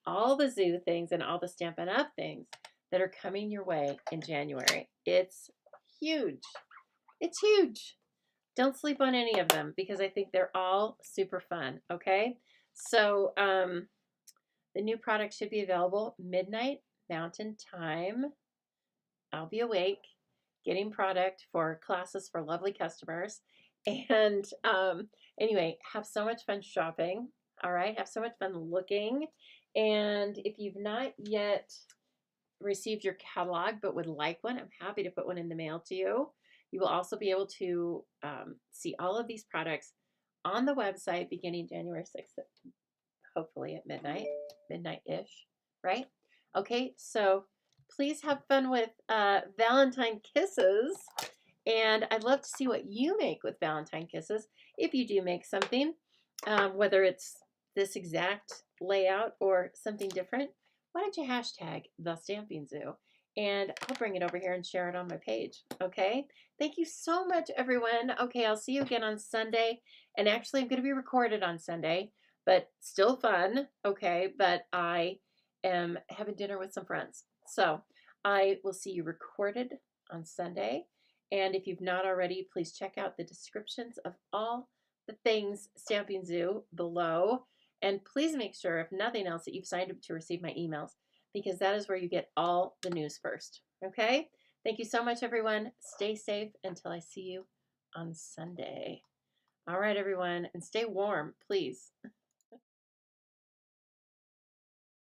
all the zoo things, and all the Stampin' Up! Things that are coming your way in January. It's huge. It's huge. Don't sleep on any of them because I think they're all super fun, okay? So the new product should be available midnight Mountain Time. I'll be awake getting product for classes for lovely customers. And anyway, have so much fun shopping. All right, have so much fun looking. And if you've not yet received your catalog but would like one, I'm happy to put one in the mail to you. You will also be able to see all of these products on the website beginning January 6th, hopefully at midnight-ish, right? Okay, so please have fun with Valentine Kisses, and I'd love to see what you make with Valentine Kisses. If you do make something, whether it's this exact layout or something different, why don't you hashtag the Stampin' Zoo, and I'll bring it over here and share it on my page, okay? Thank you so much, everyone. Okay, I'll see you again on Sunday, and actually I'm going to be recorded on Sunday, but still fun, okay? But I am having dinner with some friends, so I will see you recorded on Sunday, and if you've not already, please check out the descriptions of all the things Stampin' Zoo below. And please make sure, if nothing else, that you've signed up to receive my emails, because that is where you get all the news first. Okay? Thank you so much, everyone. Stay safe until I see you on Sunday. All right, everyone. And stay warm, please.